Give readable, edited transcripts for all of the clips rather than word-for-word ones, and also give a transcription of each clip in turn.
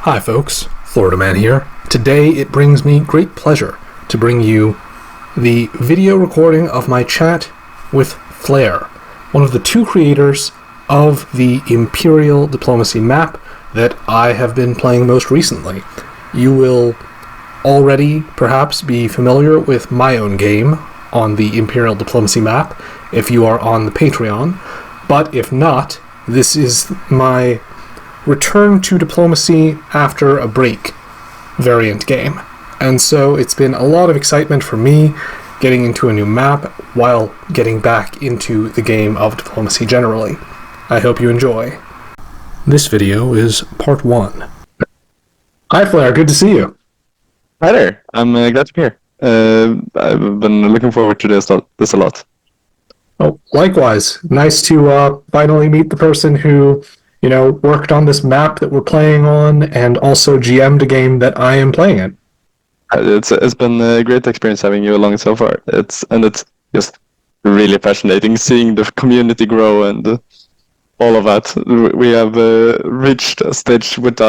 Hi folks, Florida Man here. Today it brings me great pleasure to bring you the video recording of my chat with Flair, one of the two creators of the Imperial Diplomacy map that I have been playing most recently. You will already perhaps be familiar with my own game on the Imperial Diplomacy map if you are on the Patreon, but if not, this is my return to diplomacy after a break variant game. And so it's been a lot of excitement for me getting into a new map while getting back into the game of diplomacy generally. I hope you enjoy. This video is part 1. Hi Flair, good to see you. Hi there, I'm glad to be here. I've been looking forward to this a lot. Oh, likewise. Nice to finally meet the person who worked on this map that we're playing on, and also GM'd a game that I am playing in. It's been a great experience having you along so far. It's just really fascinating seeing the community grow and all of that. We have reached a stage which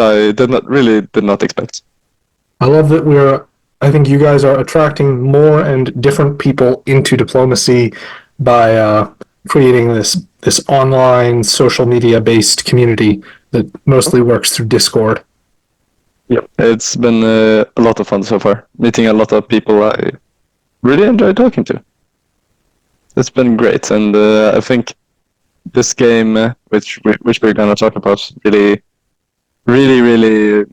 I did not expect. I love that I think you guys are attracting more and different people into diplomacy by creating this online social media based community that mostly works through Discord. Yep, it's been a lot of fun so far. Meeting a lot of people I really enjoy talking to. It's been great, and I think this game, which we're gonna talk about, really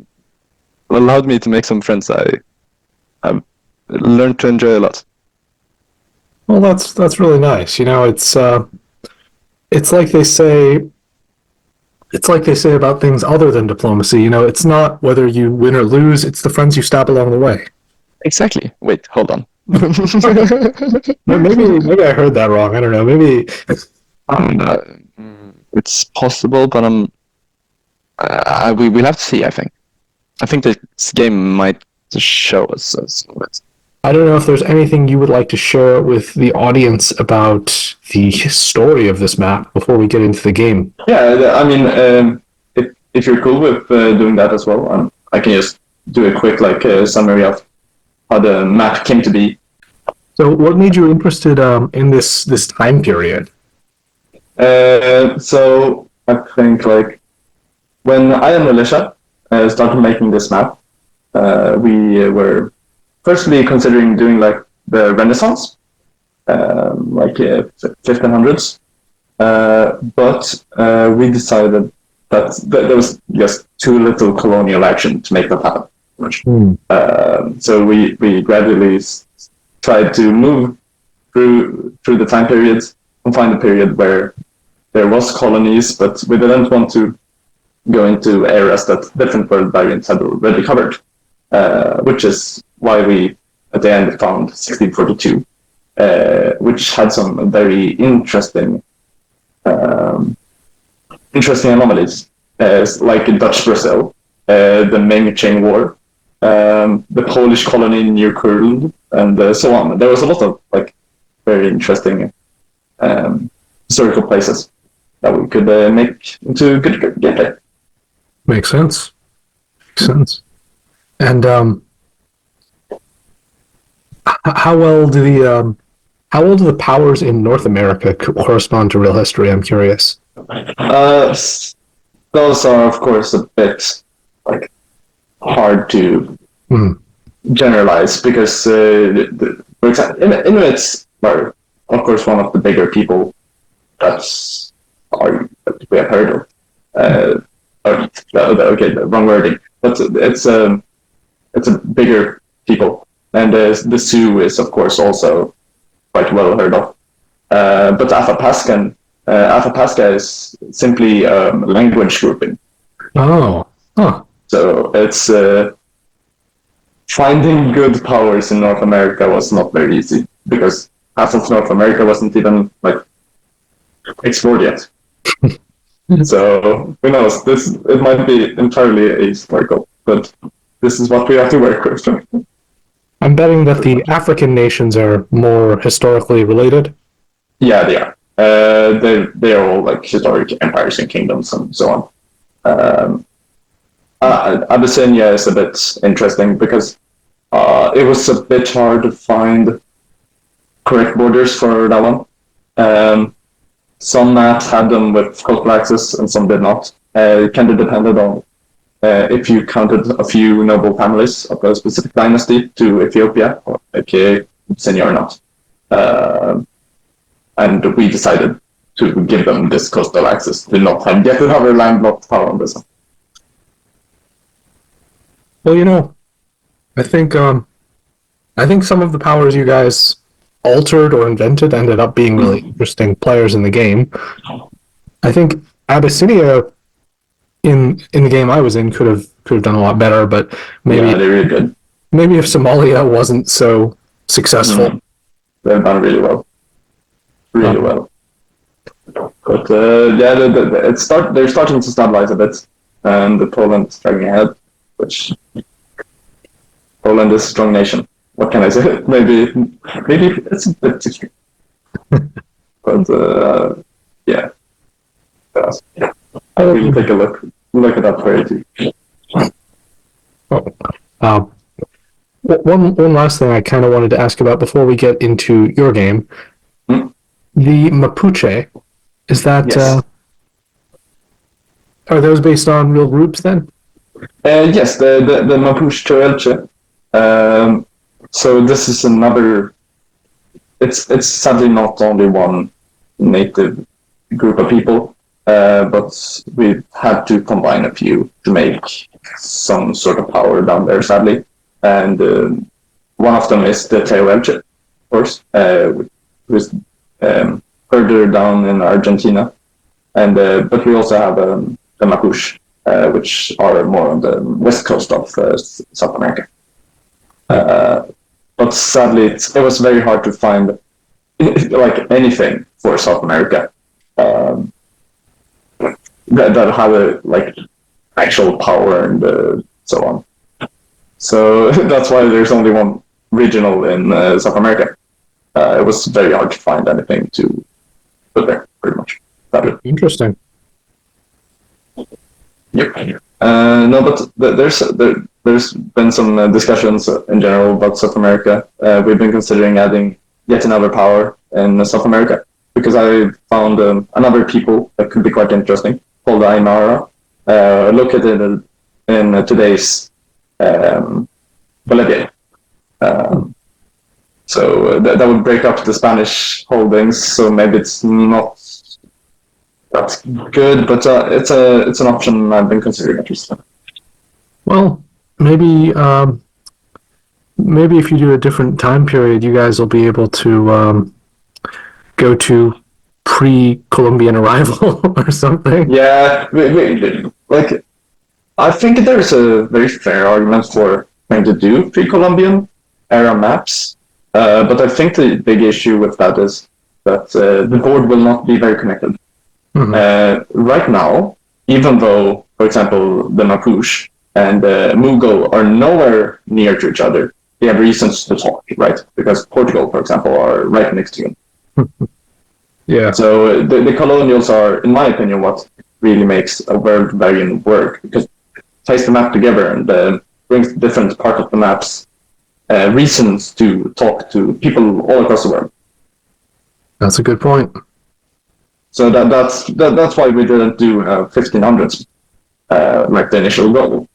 allowed me to make some friends I've learned to enjoy a lot. Well, that's really nice. It's like they say. It's like they say about things other than diplomacy. It's not whether you win or lose; it's the friends you stab along the way. Exactly. Wait, hold on. maybe I heard that wrong. I don't know. Maybe it's possible, but we'll have to see. I think this game might show us. I don't know if there's anything you would like to share with the audience about the story of this map before we get into the game. Yeah, I mean, if you're cool with doing that as well, I can just do a quick summary of how the map came to be. So, what made you interested in this time period? So I think when I and Militia started making this map, we were firstly considering doing the Renaissance, 1500s, but we decided that there was just too little colonial action to make that happen. So we gradually tried to move through the time periods and find a period where there was colonies, but we didn't want to go into areas that different world variants had already covered, which is why we, at the end, found 1642, which had some very interesting anomalies, like Dutch Brazil, the Ming Chain War, the Polish colony near Kurl, and so on. There was a lot of very interesting historical places that we could make into good gameplay. Makes sense. And how well do the powers in North America correspond to real history? I'm curious. Those are, of course, a bit hard to generalize because, for example, Inuits are, of course, one of the bigger people that we have heard of. Okay, wrong wording, but it's a bigger people. And the Sioux is, of course, also quite well heard of. But Athabasca is simply language grouping. Oh. Huh. So it's finding good powers in North America was not very easy because half of North America wasn't even explored yet. So who knows? It might be entirely a sparkle, but this is what we have to work with. I'm betting that the African nations are more historically related. Yeah, they are. They are all historic empires and kingdoms and so on. Abyssinia is a bit interesting because it was a bit hard to find correct borders for that one. Some maps had them with coastal access and some did not. It kind of depended on if you counted a few noble families of a specific dynasty to Ethiopia, or aka Abyssinia or not. And we decided to give them this coastal access to not have yet another landlocked power on this one. Well, I think some of the powers you guys altered or invented ended up being really interesting players in the game. I think Abyssinia in the game I was in could have done a lot better, but maybe they're really good. Maybe if Somalia wasn't so successful, they've done really well. But they're starting to stabilize a bit, and Poland is dragging ahead, which Poland is a strong nation. What can I say? Maybe it's a bit too strong. But yeah. I will take a look at that for you. One last thing I kind of wanted to ask about before we get into your game. The Mapuche, is that... Yes. Are those based on real groups then? Yes, the Mapuche Torelche. So this is another... It's sadly not only one native group of people, but we've had to combine a few to make some sort of power down there, sadly. And one of them is the Tehuelche, of course, who's further down in Argentina. And but we also have the Mapuche, which are more on the west coast of South America. But sadly, it was very hard to find like anything for South America that had a actual power and so on. So that's why there's only one regional in South America. It was very hard to find anything to put there, pretty much. Interesting. Yep. No, but there's been some discussions in general about South America. We've been considering adding yet another power in South America because I found another people that could be quite interesting called the Aymara, located in today's Bolivia. So that would break up the Spanish holdings. So maybe it's not that good, but it's an option I've been considering at least. Well, maybe if you do a different time period, you guys will be able to go to pre-Columbian arrival or something. Yeah, I think there's a very fair argument for trying to do pre-Columbian era maps, but I think the big issue with that is that the board will not be very connected. Mm-hmm. Right now, even though, for example, the Mapuche and Mughal are nowhere near to each other, they have reasons to talk, right? Because Portugal, for example, are right next to them. Yeah. So the colonials are, in my opinion, what really makes a world variant work, because it ties the map together and brings different parts of the maps reasons to talk to people all across the world. That's a good point. So that's why we didn't do 1500s like the initial goal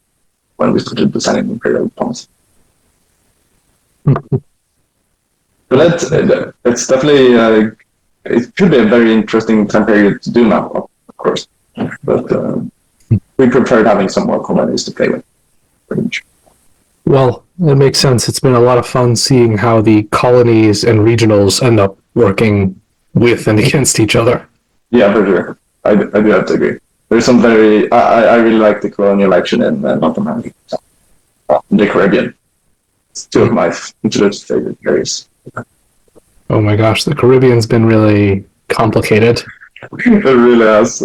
when we started designing Imperial Diplomacy. But it's definitely it could be a very interesting time period to do now, of course. But we preferred having some more colonies to play with. Pretty much. Well, it makes sense. It's been a lot of fun seeing how the colonies and regionals end up working with and against each other. Yeah, for sure. I do have to agree. There's some very... I really like the colonial action in North America. The Caribbean. It's two of my favorite areas. Oh my gosh, the Caribbean's been really complicated. It really has.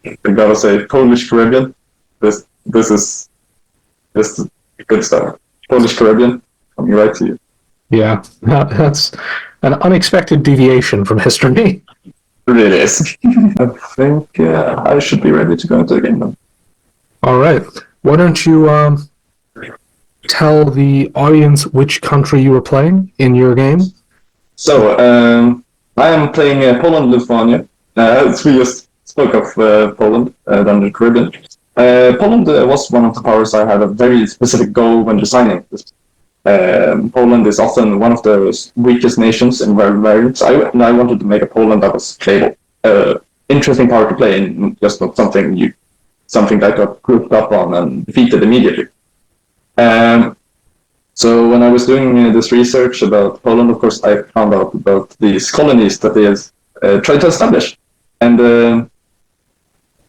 I gotta say, Polish Caribbean. This is good stuff. Polish Caribbean, coming right to you. Yeah, that's an unexpected deviation from history. It really is. I think I should be ready to go into the game now. All right. Why don't you tell the audience which country you were playing in your game? So, I am playing Poland, Lithuania. As we just spoke of Poland, down the Caribbean. Poland was one of the powers I had a very specific goal when designing this. Poland is often one of the weakest nations in world variants. I wanted to make a Poland that was playable. Interesting power to play, and just not something that got grouped up on and defeated immediately. So when I was doing this research about Poland, of course, I found out about these colonies that they tried to establish. And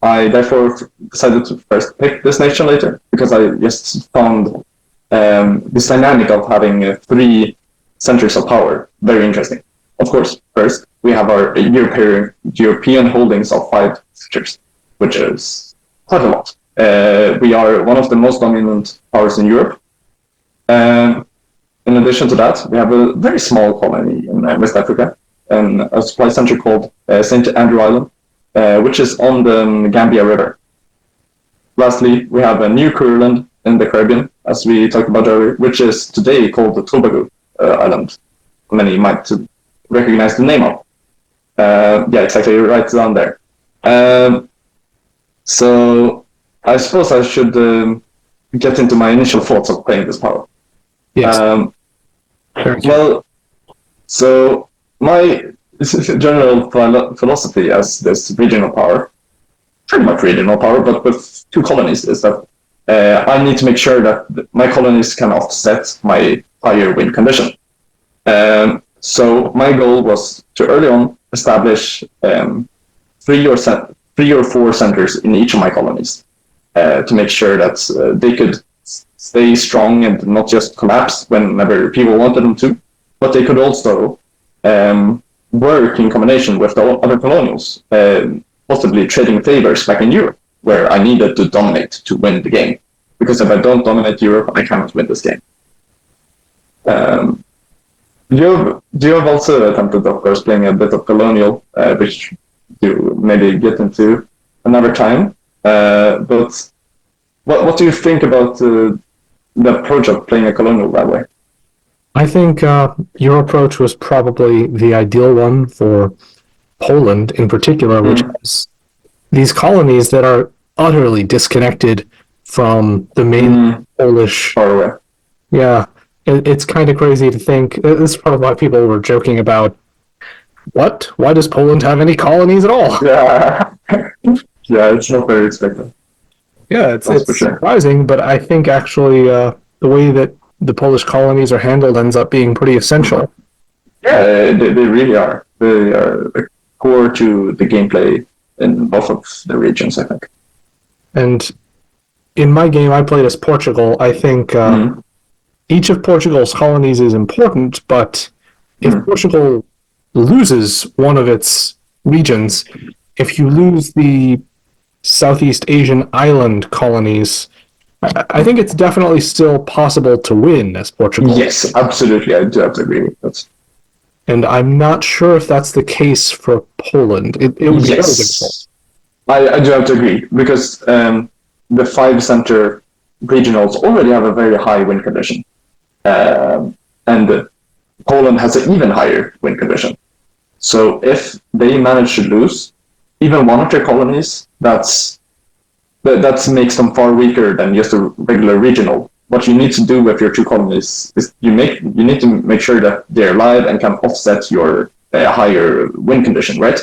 I therefore decided to first pick this nation later, because I just found this dynamic of having three centers of power very interesting. Of course, first, we have our European holdings of 5 centers, which is quite a lot. We are one of the most dominant powers in Europe. In addition to that, we have a very small colony in West Africa, and a supply center called St. Andrew Island, which is on the Gambia River. Lastly, we have a New Curland in the Caribbean, as we talked about earlier, which is today called the Tobago Island. Many might recognize the name of. Yeah, exactly, right down there. So I suppose I should get into my initial thoughts of playing this power. Yes. Well, so my general philosophy as this regional power, pretty much regional power, but with 2 colonies, is that I need to make sure that my colonies can offset my higher wind condition. So my goal was to early on establish 3 or 4 centers in each of my colonies to make sure that they could stay strong and not just collapse whenever people wanted them to, but they could also work in combination with the other colonials, possibly trading favors back in Europe, where I needed to dominate to win the game. Because if I don't dominate Europe, I cannot win this game. You have also attempted, of course, playing a bit of colonial, which you maybe get into another time. But what do you think about the approach of playing a colonial that way? I think your approach was probably the ideal one for Poland in particular, which has these colonies that are utterly disconnected from the main Polish. Far away. Yeah, it's kind of crazy to think. This is part of why people were joking about, what? Why does Poland have any colonies at all? Yeah, yeah, it's not very expected. Yeah, it's surprising, but I think actually the way that the Polish colonies are handled ends up being pretty essential. Yeah, they really are. They are core to the gameplay in both of the regions, I think. And in my game, I played as Portugal. I think each of Portugal's colonies is important, but if Portugal loses one of its regions, if you lose the Southeast Asian island colonies, I think it's definitely still possible to win as Portugal. Yes, absolutely. I do have to agree with that. And I'm not sure if that's the case for Poland. It would be very difficult. I do have to agree, because the 5-center regionals already have a very high win condition. And Poland has an even higher win condition. So if they manage to lose even one of their colonies, that makes them far weaker than just a regular regional. What you need to do with your 2 colonies is you need to make sure that they're alive and can offset your higher win condition, right?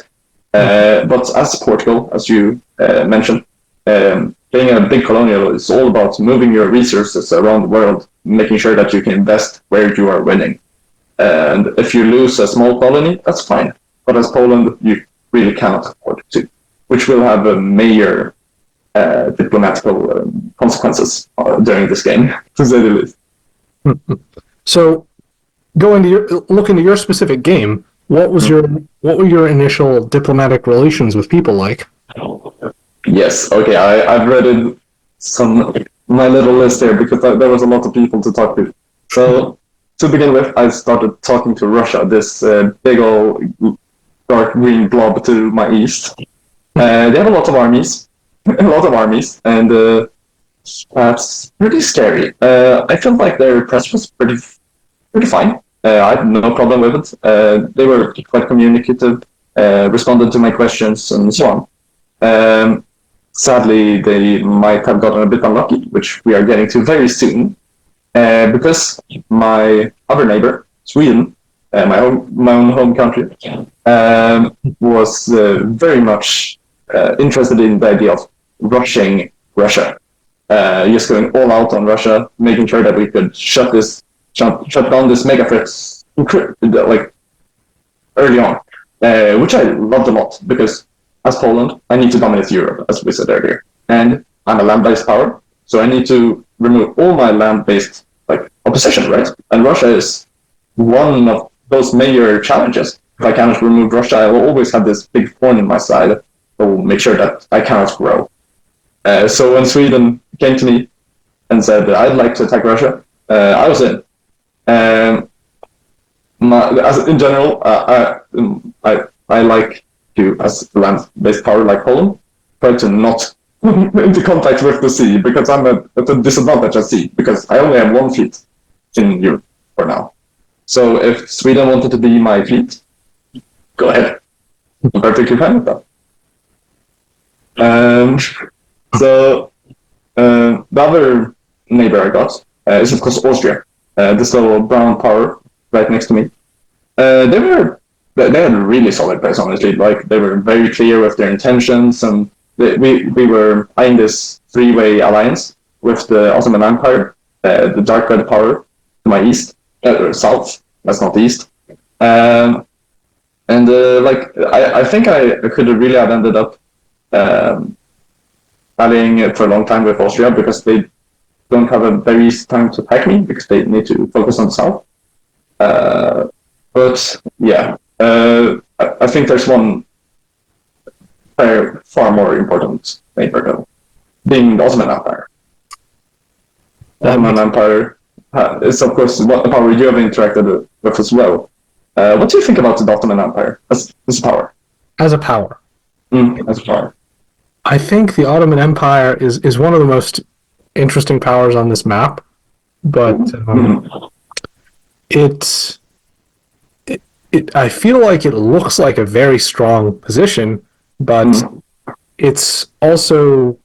But as Portugal, as you mentioned, playing a big colonial is all about moving your resources around the world, making sure that you can invest where you are winning. And if you lose a small colony, that's fine. But as Poland, you really cannot afford to, which will have a major diplomatical consequences during this game, to say the least. So, look into your specific game. What were your initial diplomatic relations with people like? Yes, okay, I've read my little list here, because there was a lot of people to talk to. So, to begin with, I started talking to Russia, this big old dark green blob to my east. They have a lot of armies, and That's pretty scary. I felt like their press was pretty fine. I had no problem with it. They were quite communicative, responded to my questions, and so on. Sadly, they might have gotten a bit unlucky, which we are getting to very soon, because my other neighbor, Sweden, my own home country, was very much interested in the idea of rushing Russia, just going all out on Russia, making sure that we could shut down this mega threat like early on, which I loved a lot because as Poland, I need to dominate Europe, as we said earlier, and I'm a land-based power, so I need to remove all my land-based opposition, right? And Russia is one of those major challenges. If I cannot remove Russia, I will always have this big thorn in my side that will make sure that I cannot grow. So when Sweden came to me and said that I'd like to attack Russia, I was in. In general, I like to, as a land-based power like Poland, try to not into contact with the sea, because I'm at a disadvantage at sea, because I only have one fleet in Europe for now. So if Sweden wanted to be my fleet, go ahead. I'm perfectly fine with that. So the other neighbor I got is of course Austria, this little brown power right next to me. They had a really solid press, honestly. Like, they were very clear with their intentions, and we were eyeing this three-way alliance with the Ottoman Empire, the dark red power to my east, or south, that's not east. I think I could have really have ended up allying for a long time with Austria, because they don't have a very easy time to attack me, because they need to focus on the south. But yeah, I think there's one far more important neighbor, though, being the Ottoman Empire. The Ottoman Empire is, of course, what the power you have interacted with as well. What do you think about the Ottoman Empire as a power? As a power? As a power. I think the Ottoman Empire is one of the most interesting powers on this map, but I feel like it looks like a very strong position, but it's also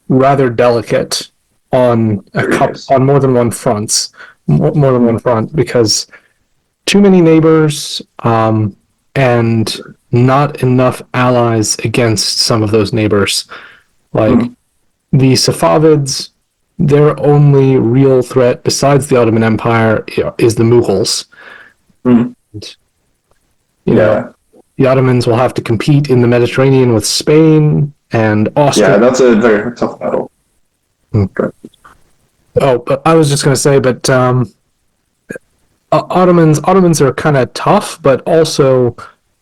rather delicate on more than one front, because too many neighbors and not enough allies against some of those neighbors. Like the Safavids, their only real threat besides the Ottoman Empire is the Mughals. You know, the Ottomans will have to compete in the Mediterranean with Spain and Austria. Yeah, that's a very tough battle. Oh, but I was just going to say, but Ottomans are kind of tough, but also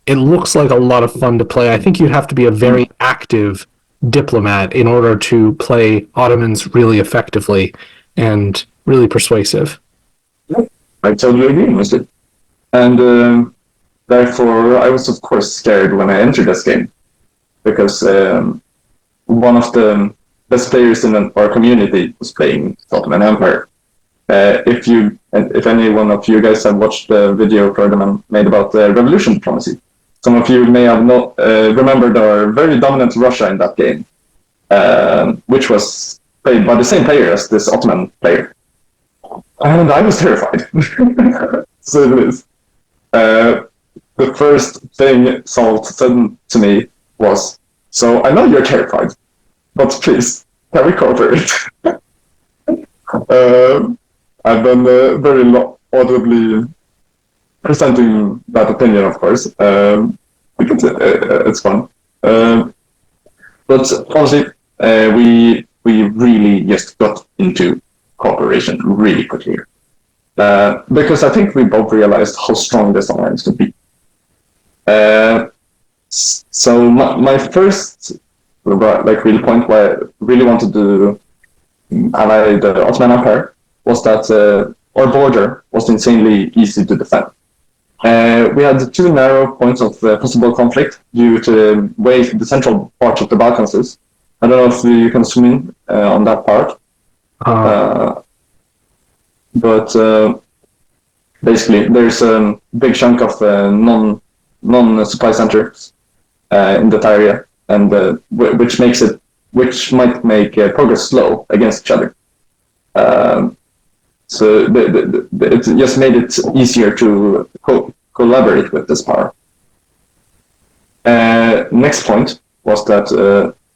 it looks like a lot of fun to play. I think you'd have to be a very active diplomat in order to play Ottomans really effectively and really persuasive. I totally agree, honestly. And therefore, I was, of course, scared when I entered this game, because one of the best players in our community was playing Ottoman Empire. If any one of you guys have watched the video Perygl made about revolution diplomacy, some of you may have not remembered our very dominant Russia in that game, which was played by the same player as this Ottoman player. And I was terrified. So it is. The first thing Salt said to me was, "So I know you're terrified, but please, can we cooperate?" I've been very audibly presenting that opinion, of course. Because it's fun. But honestly, we really just got into cooperation really quickly. Because I think we both realized how strong this alliance could be. So my first real point why I really wanted to ally the Ottoman Empire was that our border was insanely easy to defend. We had two narrow points of possible conflict due to the way the central part of the Balkans is. I don't know if you can zoom in on that part. But basically, there's a big chunk of non-supply centers in that area, and which might make progress slow against each other. So it just made it easier to collaborate with this power. Next point was that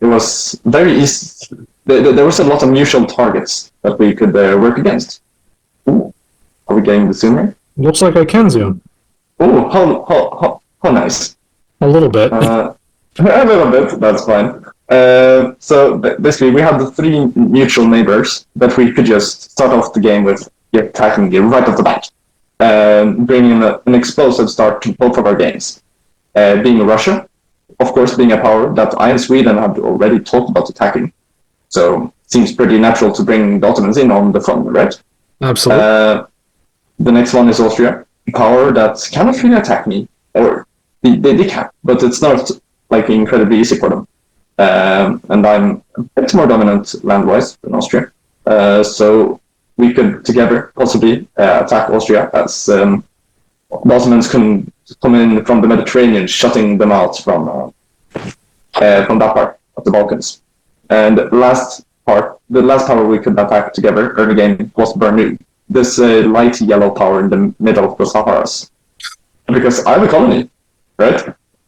it was very easy. There was a lot of mutual targets that we could work against. Ooh, are we getting the zoom here? Looks like I can zoom. Oh, how nice. A little bit. A little bit, that's fine. So basically, we have the three mutual neighbors that we could just start off the game with attacking right off the bat, bringing an explosive start to both of our games. Being Russia, of course, being a power that I and Sweden have already talked about attacking, so it seems pretty natural to bring the Ottomans in on the front, right? Absolutely. The next one is Austria, a power that cannot really attack me, or they can, but it's not like incredibly easy for them. And I'm a bit more dominant land-wise than Austria, so we could together possibly attack Austria as the Ottomans can come in from the Mediterranean, shutting them out from that part of the Balkans. And the last power we could attack together early game was Bernu, this light yellow power in the middle of the Saharas. Because I'm a colony, right?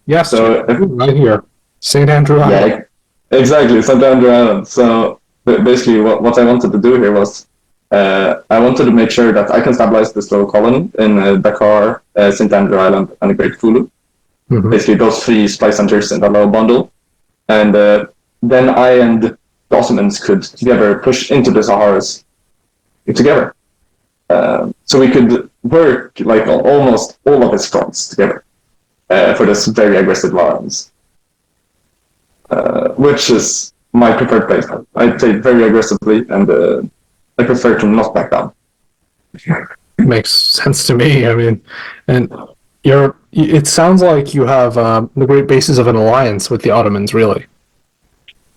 Yes, so right here. St. Andrew Island. Yeah, exactly, St. Andrew Island. So basically what I wanted to do here was I wanted to make sure that I can stabilize this little colony in Dakar, St. Andrew Island, and the Great Fulu. Mm-hmm. Basically those three supply centers in that little bundle. And then I and the Ottomans could together push into the Saharas together. So we could work like almost all of its fronts together for this very aggressive lines. Which is my preferred place. I play very aggressively, and I prefer to not back down. Makes sense to me. I mean, and it sounds like you have the great basis of an alliance with the Ottomans, really.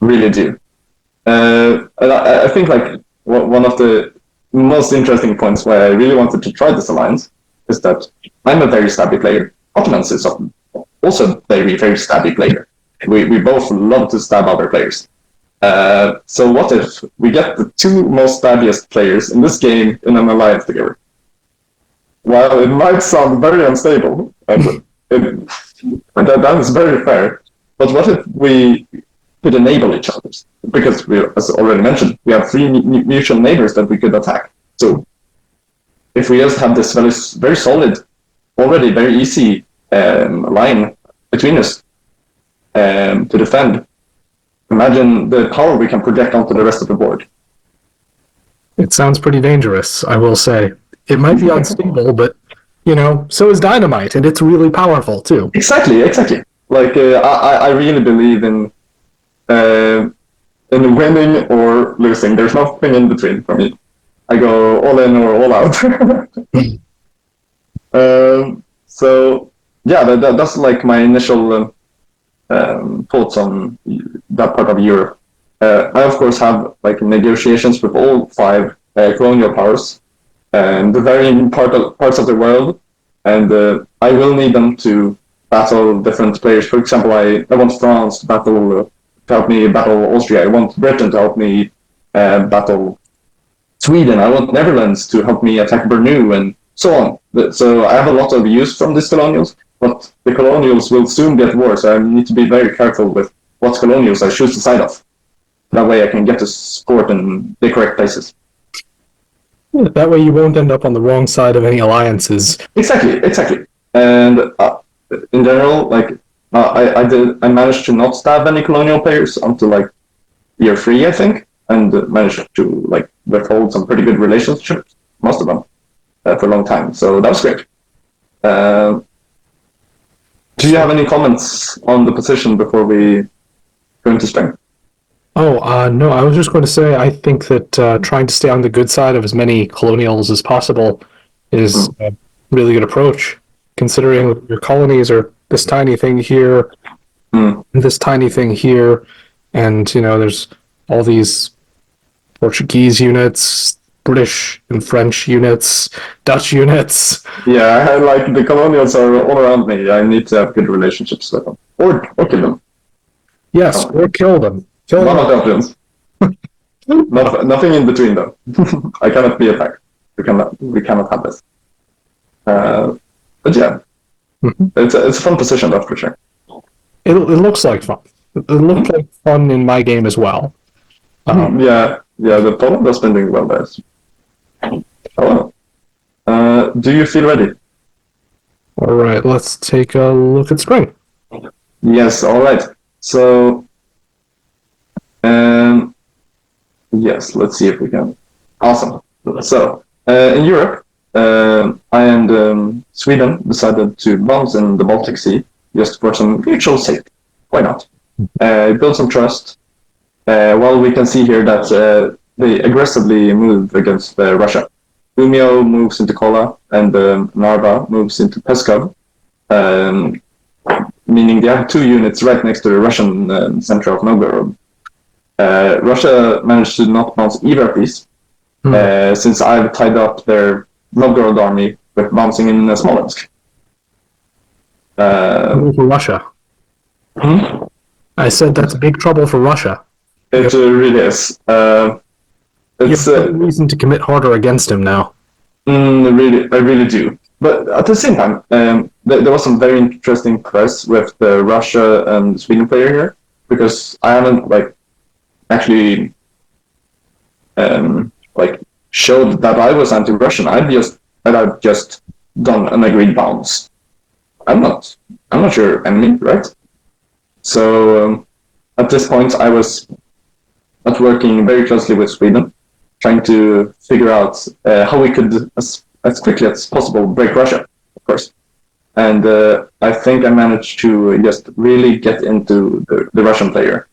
Really do. And I think like one of the most interesting points why I really wanted to try this alliance is that I'm a very stabby player. Ottomans is also a very, very stabby player. We both love to stab other players. So what if we get the two most stabbiest players in this game in an alliance together? While it might sound very unstable, and that is very fair, but what if we could enable each other? Because we, as already mentioned, we have three mutual neighbors that we could attack. So if we just have this very, very solid, already very easy line between us to defend, imagine the power we can project onto the rest of the board. It sounds pretty dangerous, I will say. It might be unstable, but, so is dynamite, and it's really powerful, too. Exactly. Like, I really believe in winning or losing. There's nothing in between for me. I go all in or all out. So, yeah, that's like my initial thoughts on that part of Europe. I of course have like negotiations with all five colonial powers and the varying parts of the world, and I will need them to battle different players. For example, I want France to help me battle Austria. I want Britain to help me battle Sweden. I want Netherlands to help me attack Bernu, and so on. So I have a lot of use from these colonials, but the colonials will soon get war, so I need to be very careful with what colonials I choose to side of. That way I can get the support in the correct places. Yeah, that way you won't end up on the wrong side of any alliances. Exactly. And in general, like I managed to not stab any colonial players until like year 3, I think, and managed to like withhold some pretty good relationships, most of them, for a long time. So that was great. Do you have any comments on the position before we go into Spain? Oh, no, I was just going to say, I think that trying to stay on the good side of as many colonials as possible is a really good approach, considering your colonies are this tiny thing here, this tiny thing here, and, there's all these Portuguese units, British and French units, Dutch units. Yeah, like the colonials are all around me. I need to have good relationships with them, or kill them. Yes, or kill them. One of the options. Nothing in between, though. I cannot be attacked. We cannot have this. But yeah, it's a fun position, that's for sure. It looks like fun. It looked like fun in my game as well. Yeah, the Poland has been doing well there. Oh, do you feel ready? All right, let's take a look at spring. Yes, all right. So, yes, let's see if we can. Awesome. So, in Europe, I and Sweden decided to bounce in the Baltic Sea just for some mutual safety. Why not? Build some trust. Well, we can see here that they aggressively move against Russia. Umeå moves into Kola, and Narva moves into Peskov, meaning they have 2 units right next to the Russian center of Novgorod. Russia managed to not bounce either of these, since I've tied up their Novgorod army with bouncing in Smolensk. For Russia. I said that's big trouble for Russia. It really is. It's you have no reason to commit harder against him now. I really do. But at the same time, there was some very interesting press with the Russia and Sweden player here, because I haven't actually showed that I was anti-Russian. I've just done an agreed bounce. I'm not your enemy, right? So at this point, I was not working very closely with Sweden, trying to figure out how we could, as quickly as possible, break Russia, of course. And I think I managed to just really get into the Russian player,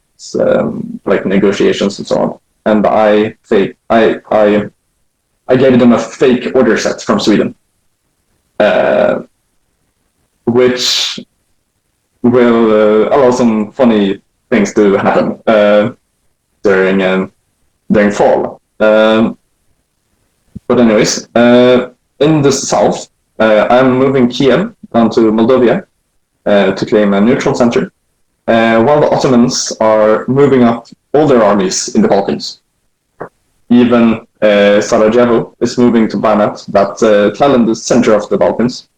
like negotiations and so on. And I gave them a fake order set from Sweden, which will allow some funny things to happen during fall. But anyways, in the south, I'm moving Kiev down to Moldavia to claim a neutral center, while the Ottomans are moving up all their armies in the Balkans. Even Sarajevo is moving to Banat, that's Tallinn, the center of the Balkans,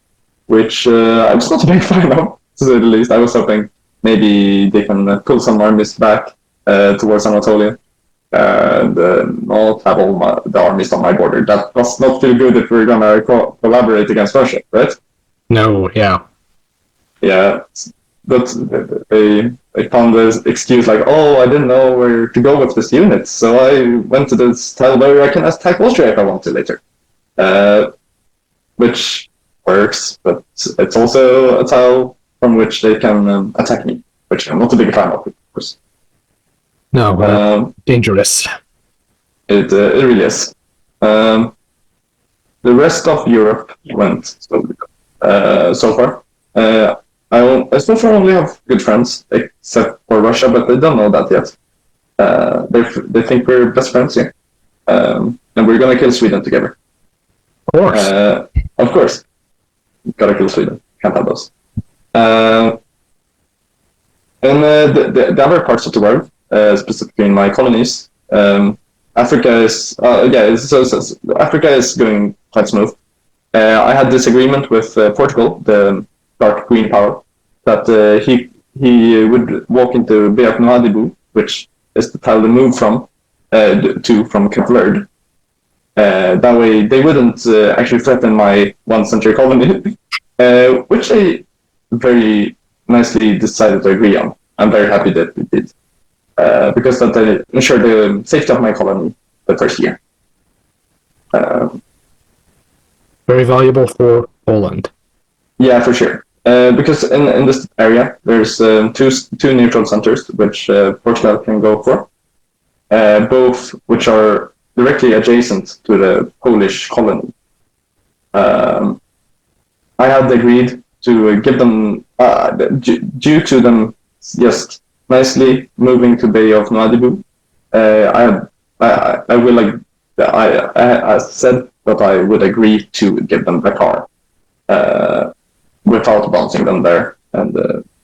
which I was not a big fan of, to say the least. I was hoping maybe they can pull some armies back towards Anatolia and not have all the armies on my border. That does not feel good if we're gonna collaborate against Russia, right? No, yeah. Yeah, but they found this excuse like, oh, I didn't know where to go with this unit, so I went to this tile where I can attack Austria if I want to later. Which works, but it's also a tile from which they can attack me, which I'm not a big fan of course. No, dangerous. It really is. The rest of Europe went so far. I so far only have good friends, except for Russia, but they don't know that yet. They think we're best friends here, and we're gonna kill Sweden together. Of course. Of course. Gotta kill Sweden. Can't have those. And the other parts of the world, specifically in my colonies, Africa is Africa is going quite smooth. I had this agreement with Portugal, the Dark Green power, that he would walk into Beak Nouadhibou, which is the tile they move from covert. That way they wouldn't actually threaten my 1 century colony, which they very nicely decided to agree on. I'm very happy that we did, because that ensured the safety of my colony the first year. Very valuable for Poland. Yeah, for sure. Because in this area, there's two neutral centers which Portugal can go for, both which are directly adjacent to the Polish colony. I had agreed to give them, due to them just nicely moving to Bay of Nouadhibou, I I will like I said that I would agree to give them the car without bouncing them there and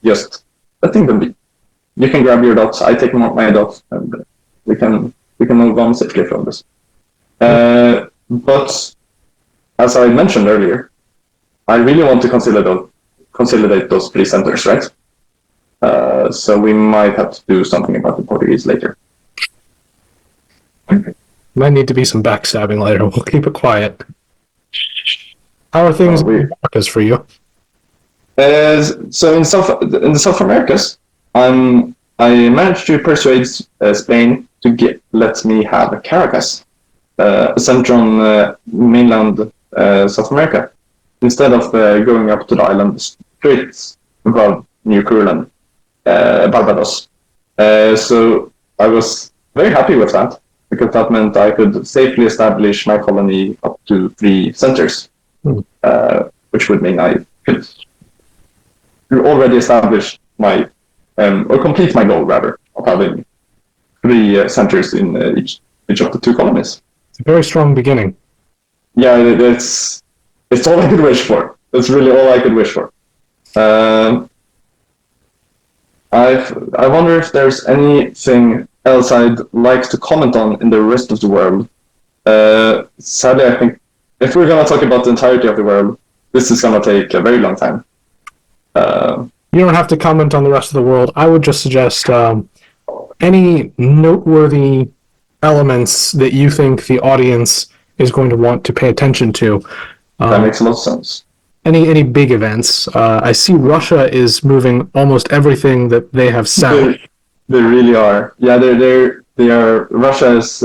just letting them be. You can grab your dots. I take my dots, and we can move on safely from this. But as I mentioned earlier, I really want to consolidate those 3 centers, right? So we might have to do something about the Portuguese later. Might need to be some backstabbing later. We'll keep it quiet. How are things in the Americas for you? So in the South Americas, I managed to persuade Spain to let me have Caracas, a center on mainland South America, instead of going up to the island straight above New Curland, Barbados. So I was very happy with that, because that meant I could safely establish my colony up to 3 centers, which would mean I could already establish my, or complete my goal, rather, of having 3 centers in each of the 2 colonies. It's a very strong beginning. Yeah, it's all I could wish for. That's really all I could wish for. I wonder if there's anything else I'd like to comment on in the rest of the world. Sadly, I think if we're going to talk about the entirety of the world, this is going to take a very long time. You don't have to comment on the rest of the world. I would just suggest any noteworthy elements that you think the audience is going to want to pay attention to. That makes a lot of sense. Any big events? I see Russia is moving almost everything that they have south. They really are. Yeah, they are. Russia is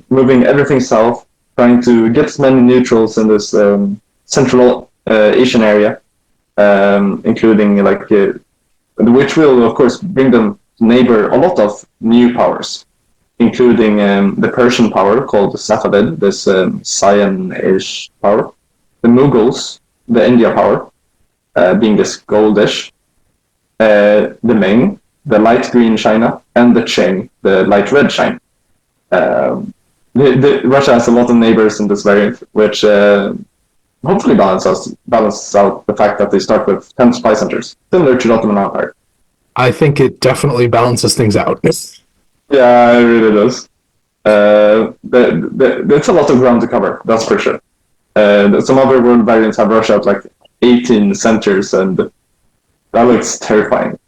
moving everything south, trying to get as many neutrals in this Central Asian area, including which will of course bring them to neighbor a lot of new powers, including the Persian power called the Safavid, this cyan-ish power, the Mughals, the India power, being this goldish, the Ming, the light green China, and the Qing, the light red China. Russia has a lot of neighbors in this variant, which hopefully balances out the fact that they start with 10 spy centers, similar to the Ottoman Empire. I think it definitely balances things out. Yeah, it really does. It's a lot of ground to cover, that's for sure. Some other world variants have Russia at like 18 centers, and that looks terrifying.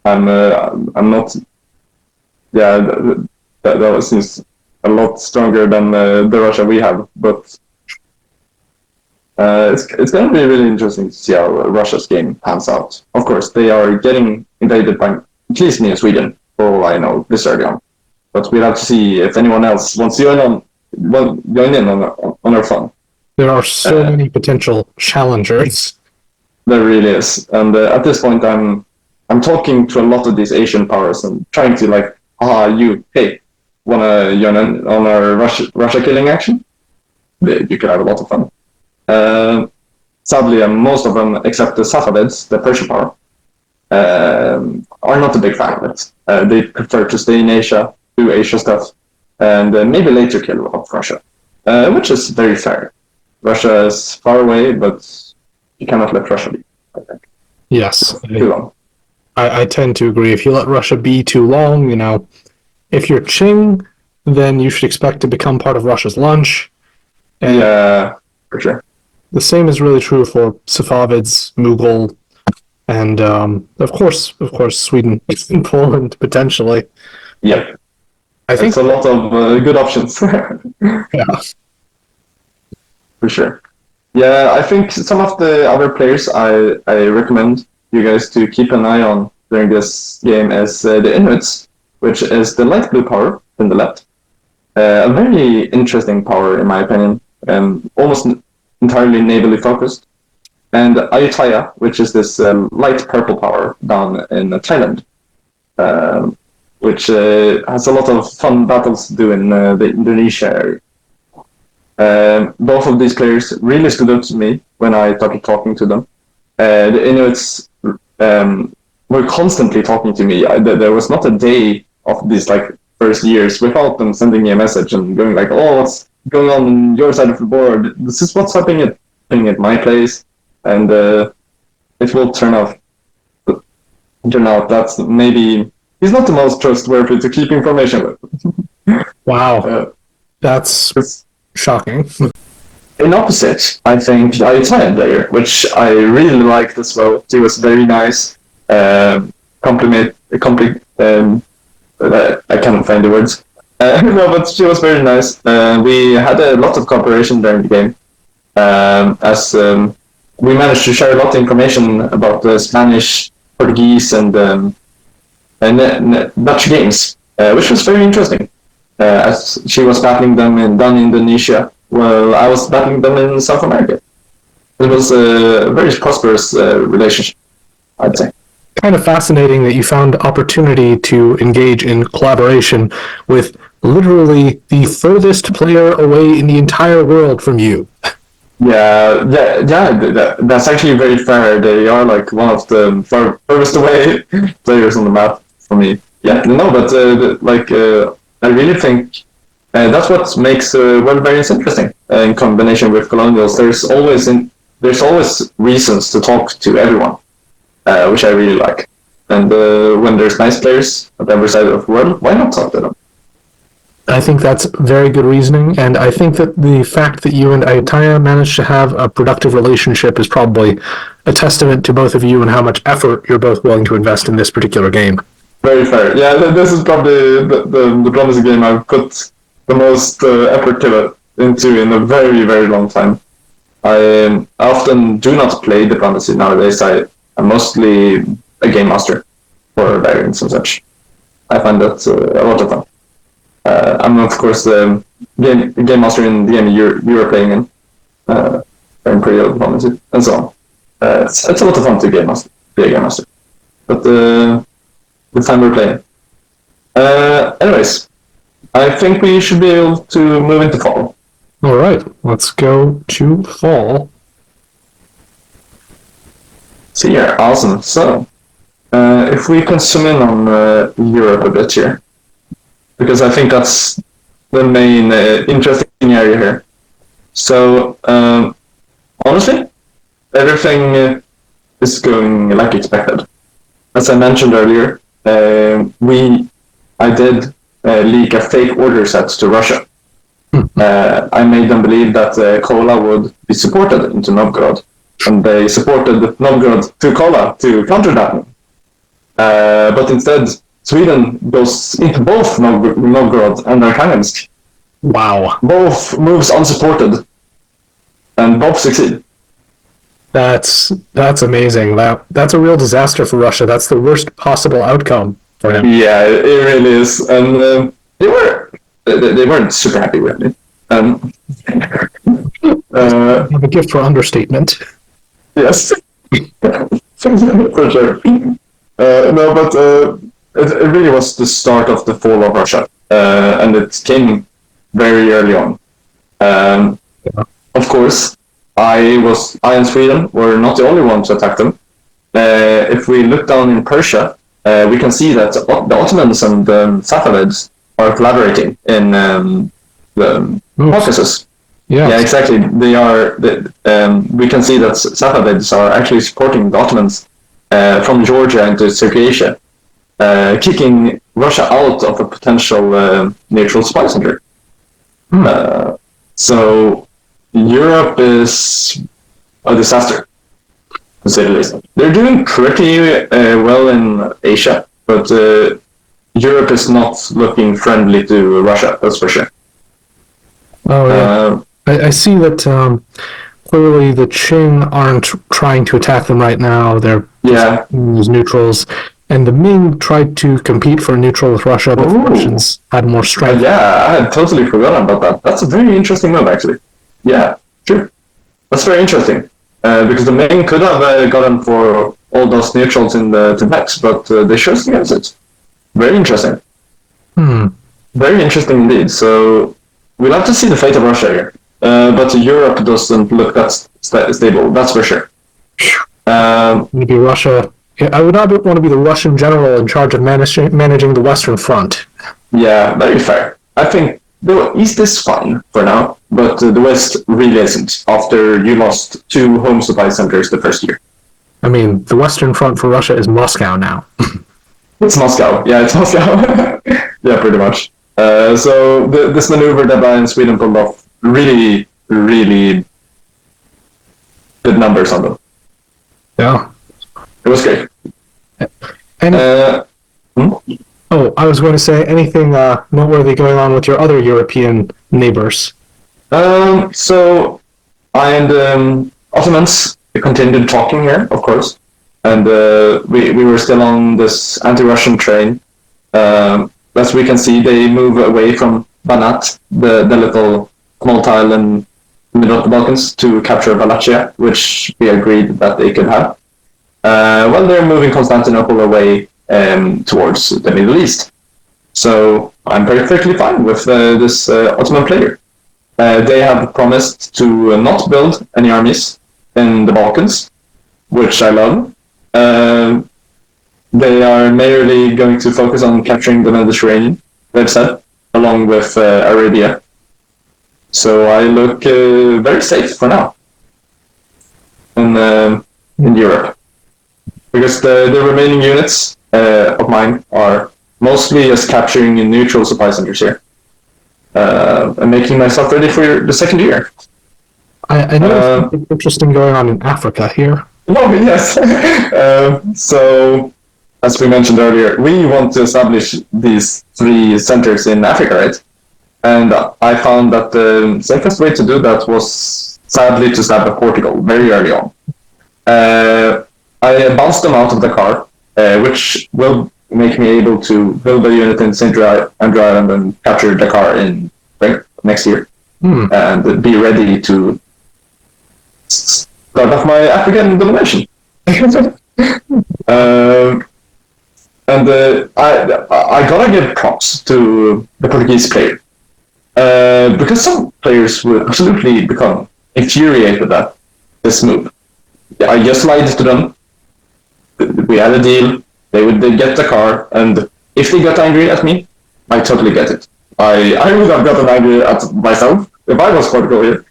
I'm not. Yeah, that seems a lot stronger than the Russia we have, but it's going to be really interesting to see how Russia's game pans out. Of course, they are getting invaded by at least me and Sweden, for all I know, this early on. But we'll have to see if anyone else wants to join in on our fun. There are so many potential challengers. There really is, and at this point, I'm talking to a lot of these Asian powers and trying to hey, wanna join in on our Russia killing action? You could have a lot of fun. Sadly, most of them, except the Safavids, the Persian power, are not a big fan of it. They prefer to stay in Asia, do Asia stuff, and maybe later kill off Russia, which is very fair. Russia is far away, but you cannot let Russia be, I think. Yes. Too long. I tend to agree. If you let Russia be too long, if you're Qing, then you should expect to become part of Russia's lunch. And yeah, for sure. the same is really true for Safavids, Mughal, and of course, Sweden and Poland potentially. Yep. I think it's a lot of good options. Yeah. For sure. Yeah, I think some of the other players I recommend you guys to keep an eye on during this game is the Inuits, which is the light blue power in the left. A very interesting power, in my opinion, almost entirely navally focused. And Ayutthaya, which is this light purple power down in Thailand, which has a lot of fun battles to do in the Indonesia area. Both of these players really stood out to me when I started talking to them. The Inuits were constantly talking to me. There was not a day of these first years without them sending me a message and going like, "Oh, what's going on your side of the board? This is what's happening at my place," and it will turn out that's maybe he's not the most trustworthy to keep information with. Wow, that's shocking. In opposite, I think the Italian player, which I really liked as well. She was very nice. I cannot find the words. No, but she was very nice. We had a lot of cooperation during the game, as we managed to share a lot of information about the Spanish, Portuguese, and Dutch games, which was very interesting. As she was battling them in Indonesia, while I was battling them in South America. It was a very prosperous relationship, I'd say. Kind of fascinating that you found opportunity to engage in collaboration with literally the furthest player away in the entire world from you. Yeah, that's actually very fair. They are like one of the furthest away players on the map for me. Yeah, no, but I really think that's what makes world variants interesting. In combination with colonials, there's always reasons to talk to everyone, which I really like. And when there's nice players at every side of the world, why not talk to them? I think that's very good reasoning, and I think that the fact that you and Ayutthaya managed to have a productive relationship is probably a testament to both of you and how much effort you're both willing to invest in this particular game. Very fair. Yeah, this is probably the diplomacy game I've put the most effort into in a very, very long time. I often do not play diplomacy nowadays. I'm mostly a game master for variants and such. I find that a lot of fun. I'm of course the game master in the game you're playing in, Imperial Diplomacy, and so on. It's a lot of fun to be a game master. But the time we're playing. Anyways, I think we should be able to move into fall. All right, let's go to fall. So yeah, awesome. So, if we can zoom in on Europe a bit here, because I think that's the main interesting area here. So, honestly, everything is going like expected. As I mentioned earlier, I did leak a fake order set to Russia. I made them believe that Kola would be supported into Novgorod, and they supported Novgorod to Kola to counter that. But instead, Sweden goes into both Novgorod and Arkhangelsk. Wow. Both moves unsupported, and both succeed. That's amazing. That's a real disaster for Russia. That's the worst possible outcome for him. Yeah, it really is. And they weren't super happy with it. Have a gift for understatement. Yes. For sure. No, but it really was the start of the fall of Russia. And it came very early on. Of course, I and Sweden were not the only ones to attack them. If we look down in Persia, we can see that the Ottomans and the Safavids are collaborating in the Caucasus. Yeah, exactly. They are. We can see that Safavids are actually supporting the Ottomans from Georgia into Circassia, kicking Russia out of a potential neutral supply center. So Europe is a disaster, to say the least. They're doing pretty well in Asia, but Europe is not looking friendly to Russia, that's for sure. Oh, yeah. I see that clearly the Qing aren't trying to attack them right now. They're as neutrals. And the Ming tried to compete for a neutral with Russia, but the Russians had more strength. Yeah, I had totally forgotten about that. That's a very interesting move, actually. Yeah, true. That's very interesting. Because the Ming could have gotten for all those neutrals in the Tibet, but they chose against it. Very interesting. Very interesting indeed. So we'll have to see the fate of Russia here. But Europe doesn't look that stable, that's for sure. Maybe Russia. I would not want to be the Russian general in charge of managing the Western Front. Yeah, very fair. I think the East is fine for now, but the West really isn't, after you lost 2 home supply centers the first year. I mean, the Western Front for Russia is Moscow now. It's Moscow. Yeah, it's Moscow. Yeah, pretty much. So this maneuver that I and Sweden pulled off really, really good numbers on them. Yeah. It was great. And oh, I was going to say, anything noteworthy going on with your other European neighbors? So I and Ottomans continued talking here, of course, and we were still on this anti-Russian train. As we can see, they move away from Banat, the little small tile in the middle of the Balkans, to capture Wallachia, which we agreed that they could have. Well, they're moving Constantinople away towards the Middle East. So I'm perfectly fine with this Ottoman player. They have promised to not build any armies in the Balkans, which I love. They are merely going to focus on capturing the Mediterranean, they've said, along with Arabia. So I look very safe for now in Europe. Because the remaining units of mine are mostly just capturing neutral supply centers here. And making myself ready for the second year. I know there's something interesting going on in Africa here. Oh, yes. So, as we mentioned earlier, we want to establish these 3 centers in Africa, right? And I found that the safest way to do that was, sadly, to stab Portugal very early on. I bounced them out of the car, which will make me able to build a unit in St. Andrew Island and capture Dakar in spring next year. And be ready to start off my African domination. And I gotta give props to the Portuguese player. Because some players would absolutely become infuriated at this move. I just lied to them. We had a deal. They would get the car, and if they got angry at me, I totally get it. I would have gotten angry at myself if I was Portugal here.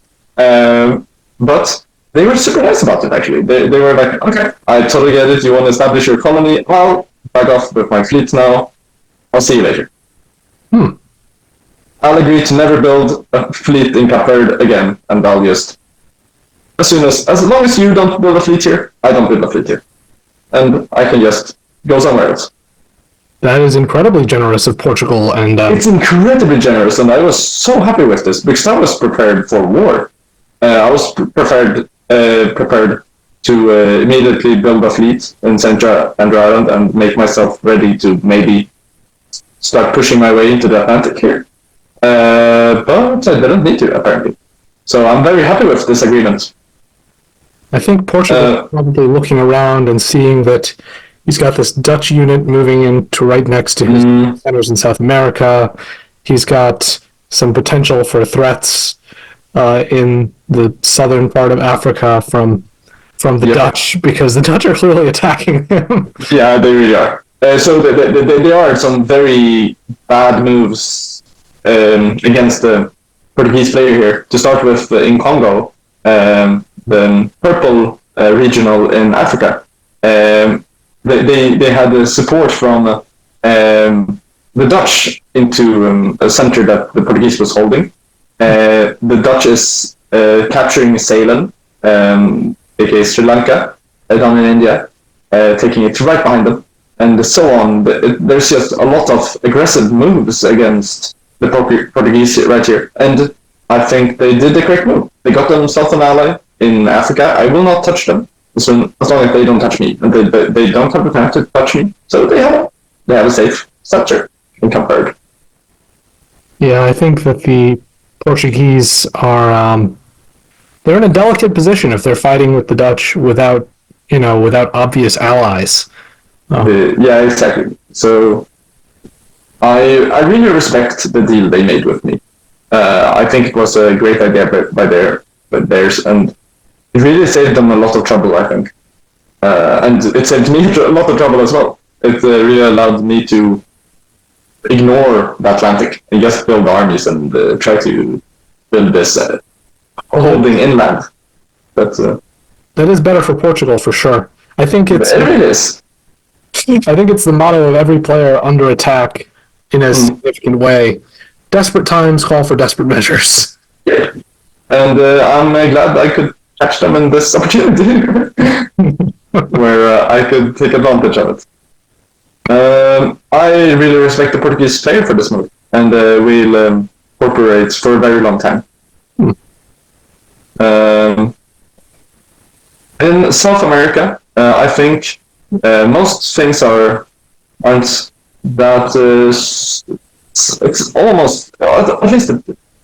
But they were super nice about it, actually. They were like, okay, I totally get it. You want to establish your colony? Well, back off with my fleet now. I'll see you later. I'll agree to never build a fleet in Cape Verde again, and I'll just... As long as you don't build a fleet here, I don't build a fleet here. And I can just go somewhere else. That is incredibly generous of Portugal, and it's incredibly generous, and I was so happy with this because I was prepared for war. I was prepared to immediately build a fleet in Central Andrew Island and make myself ready to maybe start pushing my way into the Atlantic here. But I didn't need to, apparently. So I'm very happy with this agreement. I think Portugal is probably looking around and seeing that he's got this Dutch unit moving into right next to his centers in South America. He's got some potential for threats in the southern part of Africa from the Dutch, because the Dutch are clearly attacking him. Yeah, they really are. So there are some very bad moves against the Portuguese player here. To start with, in Congo, the purple regional in Africa, they had support from the Dutch into a center that the Portuguese was holding. The Dutch is capturing Ceylon, aka Sri Lanka, down in India, taking it right behind them, and so on. There's just a lot of aggressive moves against the Portuguese right here, and I think they did the correct move. They got themselves an ally in Africa. I will not touch them as long as they don't touch me, and they don't have the time to touch me. So they have a safe structure in Cape Verde. Yeah, I think that the Portuguese are they're in a delicate position if they're fighting with the Dutch without obvious allies. Yeah, exactly. So I really respect the deal they made with me. I think it was a great idea by theirs, and it really saved them a lot of trouble, I think. And it saved me a lot of trouble as well. It really allowed me to ignore the Atlantic and just build armies and try to build this holding inland. But that is better for Portugal for sure. I think it really is. I think it's the motto of every player under attack in a significant way. Desperate times call for desperate measures. Yeah. And I'm glad I could catch them in this opportunity where I could take advantage of it. I really respect the Portuguese player for this move, and will cooperate for a very long time. In South America, I think most things aren't that. It's almost, at least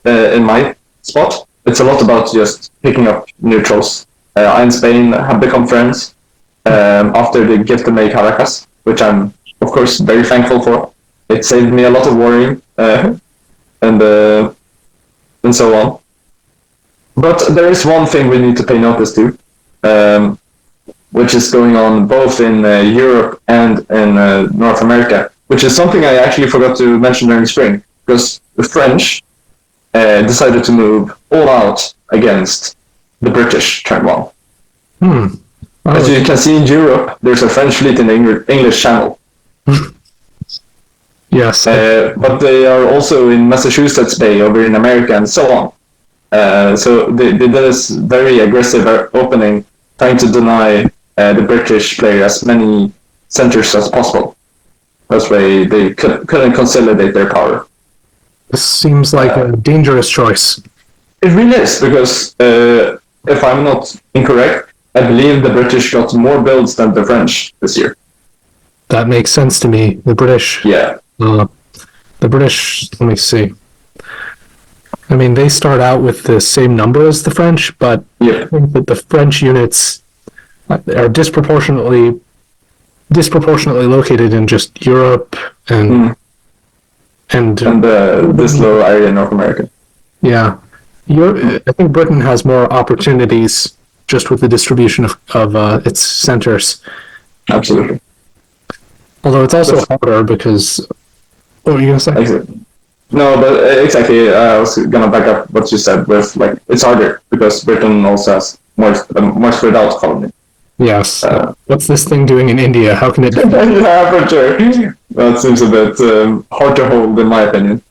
in my spot, it's a lot about just picking up neutrals. I and Spain have become friends after the gift of May Caracas, which I'm, of course, very thankful for. It saved me a lot of worrying and so on. But there is one thing we need to pay notice to, which is going on both in Europe and in North America, which is something I actually forgot to mention during spring, because the French decided to move all out against the British turn one. As you can see in Europe, there's a French fleet in the English Channel. Yes. But they are also in Massachusetts Bay over in America and so on. So they did this very aggressive opening, trying to deny the British player as many centers as possible. That's why they couldn't consolidate their power. This seems like a dangerous choice. It really is, because if I'm not incorrect, I believe the British got more builds than the French this year. That makes sense to me. The British. Yeah. The British, let me see. I mean, they start out with the same number as the French, but I think that the French units are disproportionately located in just Europe and this low area in North America. Yeah. I think Britain has more opportunities just with the distribution of its centers. Absolutely. Although it's also harder because... What were you going to say? Exactly. No, but exactly. I was going to back up what you said with, like, it's harder because Britain also has more spread out colony. Yes. What's this thing doing in India? How can it... Yeah, for sure. That seems a bit hard to hold, in my opinion.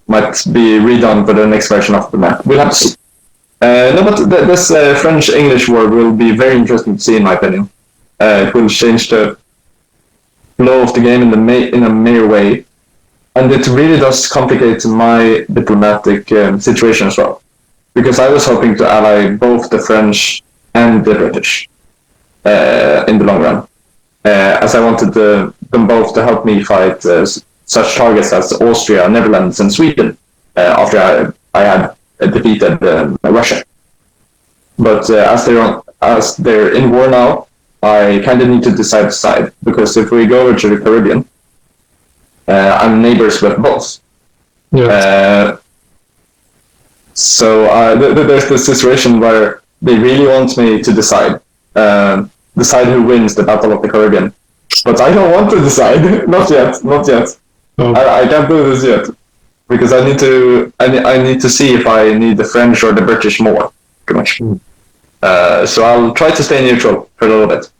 Might be redone for the next version of the map. We'll have to see. No, but this French-English war will be very interesting to see, in my opinion. It will change the flow of the game in a major way. And it really does complicate my diplomatic situation as well. Because I was hoping to ally both the French and the British in the long run. As I wanted them both to help me fight such targets as Austria, Netherlands, and Sweden after I had defeated Russia. But as they're in war now, I kind of need to decide the side, because if we go over to the Caribbean, I'm neighbors with both. Yeah. So there's this situation where they really want me to decide who wins the Battle of the Caribbean. But I don't want to decide. Not yet. Oh. I can't do this yet. Because I need to see if I need the French or the British more. Pretty much. So I'll try to stay neutral for a little bit.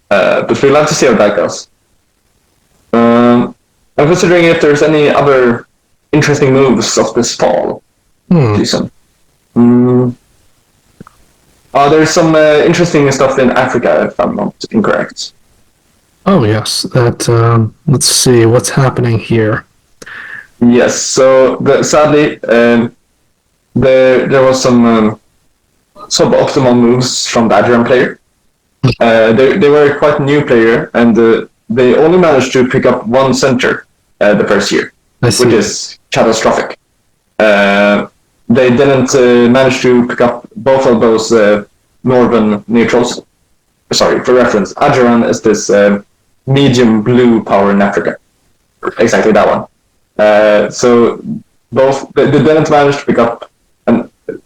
But we'll have to see how that goes. I'm considering if there's any other interesting moves of this fall season. There's some interesting stuff in Africa, if I'm not incorrect. Oh, yes. That. Let's see what's happening here. Yes. So sadly, there was some suboptimal moves from the Adrian player. They were a quite new player, and they only managed to pick up one center the first year, which is catastrophic. They didn't manage to pick up both of those northern neutrals. Sorry, for reference, Adrian is this medium blue power in Africa. Exactly that one. So they didn't manage to pick up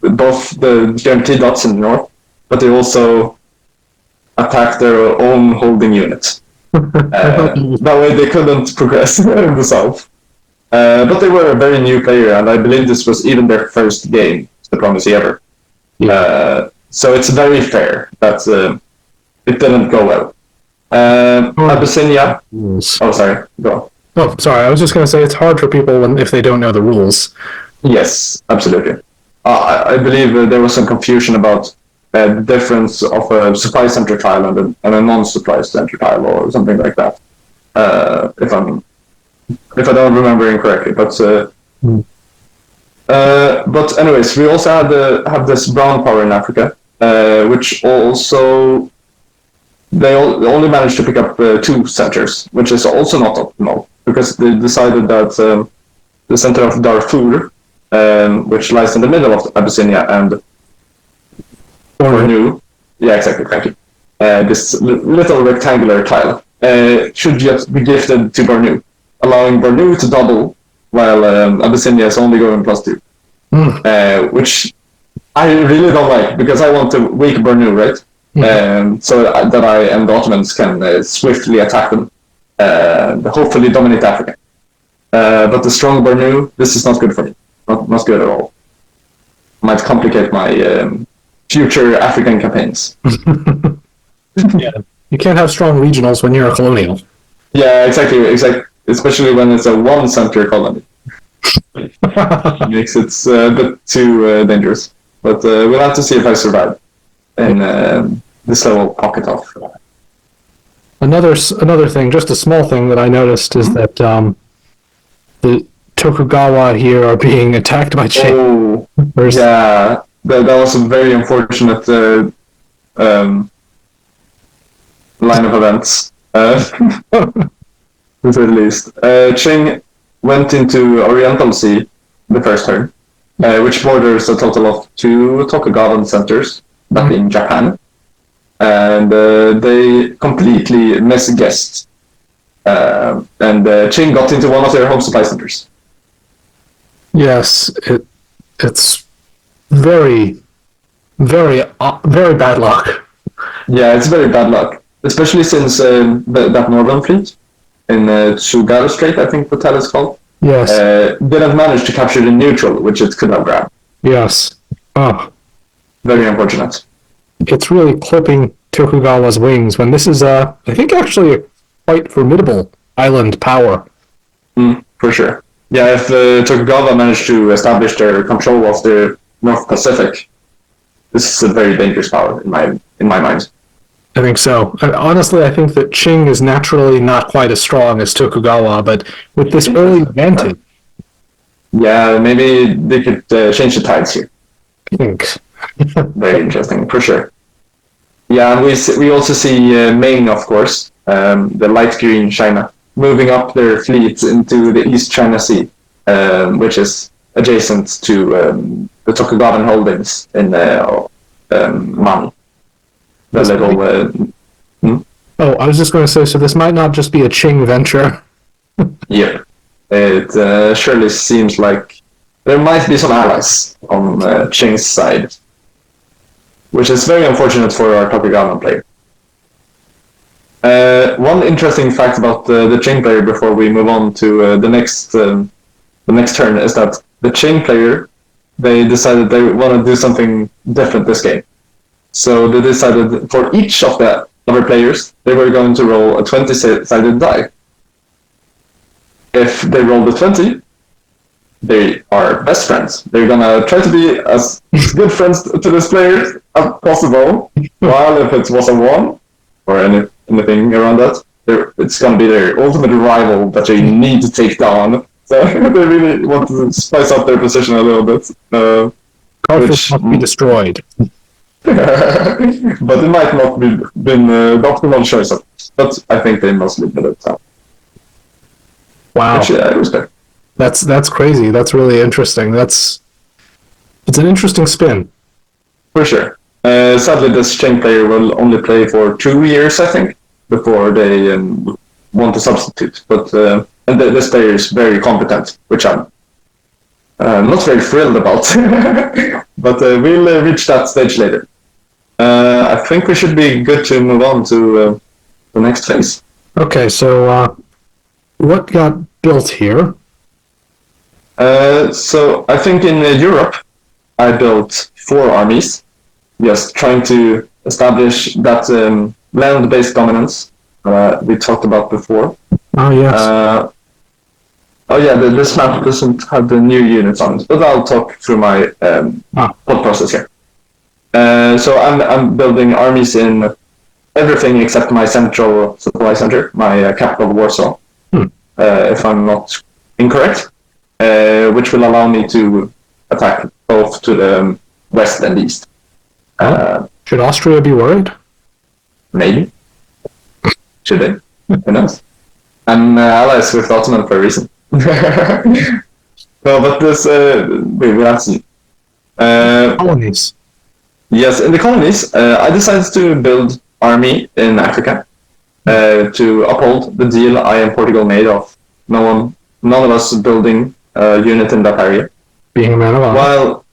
both the guaranteed dots in the north, but they also attacked their own holding units. That way they couldn't progress in the south. But they were a very new player, and I believe this was even their first game, Diplomacy ever. So it's very fair that it didn't go well. Abyssinia. Oh, sorry. Go on. Oh, sorry. I was just going to say it's hard for people if they don't know the rules. Yes, absolutely. I believe there was some confusion about the difference of a supply center tile and a non-supply center tile or something like that. If I don't remember incorrectly, but anyways, we also have this brown power in Africa, which also they only managed to pick up 2 centers, which is also not optimal because they decided that the center of Darfur, which lies in the middle of Abyssinia and Bornu, yeah, exactly, thank you. This little rectangular tile should just be gifted to Bornu, allowing Bornu to double while Abyssinia is only going +2, which I really don't like because I want to weak Bornu, right? So that I and the Ottomans can swiftly attack them, hopefully dominate Africa. But the strong Bornu, this is not good for me. Not good at all. Might complicate my future African campaigns. Yeah, you can't have strong regionals when you're a colonial. Yeah, exactly. Especially when it's a one-center colony. It makes it a bit too dangerous. But we'll have to see if I survive in this little pocket of. Another thing, just a small thing that I noticed is that the Tokugawa here are being attacked by Qing. Yeah, that was a very unfortunate line of events. To say the least. Qing went into Oriental Sea the first turn, which borders a total of 2 Tokugawan centers, that being Japan. And they completely misguessed. And Qing got into one of their home supply centers. Yes, it's very, very, very bad luck. Yeah, it's very bad luck, especially since that Northern Fleet in Tsugaru Strait, I think the tile is called. Yes. Didn't manage to capture the neutral, which it could have grabbed. Yes. Oh. Very unfortunate. It's really clipping Tokugawa's wings when this is, I think, actually a quite formidable island power. For sure. Yeah, if Tokugawa managed to establish their control of the North Pacific, this is a very dangerous power in my mind. I think so. Honestly, I think that Qing is naturally not quite as strong as Tokugawa, but with this early advantage... Yeah, maybe they could change the tides here. I think. Very interesting, for sure. Yeah, and we also see Ming, of course, the light green China, moving up their fleet into the East China Sea, which is adjacent to the Tokugawan holdings in Mani. The little. Oh, I was just going to say, so this might not just be a Qing venture. Yeah, it surely seems like there might be some allies on Qing's side, which is very unfortunate for our Tokugawan player. One interesting fact about the Qing player before we move on to the next turn is that the Qing player, they decided they want to do something different this game. So they decided for each of the other players, they were going to roll a 20-sided die. If they roll the 20, they are best friends. They're gonna try to be as good friends to this player as possible. While if it was a 1 or anything around that, it's gonna be their ultimate rival that they need to take down. So they really want to spice up their position a little bit. Which must be destroyed. But it might not be been the optimal choice, but I think they mostly did it. So. Wow, which, I respect. That's crazy. That's really interesting. It's an interesting spin. For sure. Sadly, this Qing player will only play for 2 years, I think, before they want to substitute. But and this player is very competent, which I'm not very thrilled about. But we'll reach that stage later. I think we should be good to move on to the next phase. Okay, so what got built here? So I think in Europe, I built 4 armies, just trying to establish that land-based dominance we talked about before. Oh, yes. Oh yeah, this map doesn't have the new units on it, but I'll talk through my thought process here. So I'm building armies in everything except my central supply center, my capital Warsaw, if I'm not incorrect, which will allow me to attack both to the west and east. Should Austria be worried? Maybe. Should they? Who knows? I'm allies with Ottoman for a reason. No, but this we'll have to see. Colonies. Yes, in the colonies, I decided to build army in Africa to uphold the deal I and Portugal made of none of us building a unit in that area. Being a man of honor. Well,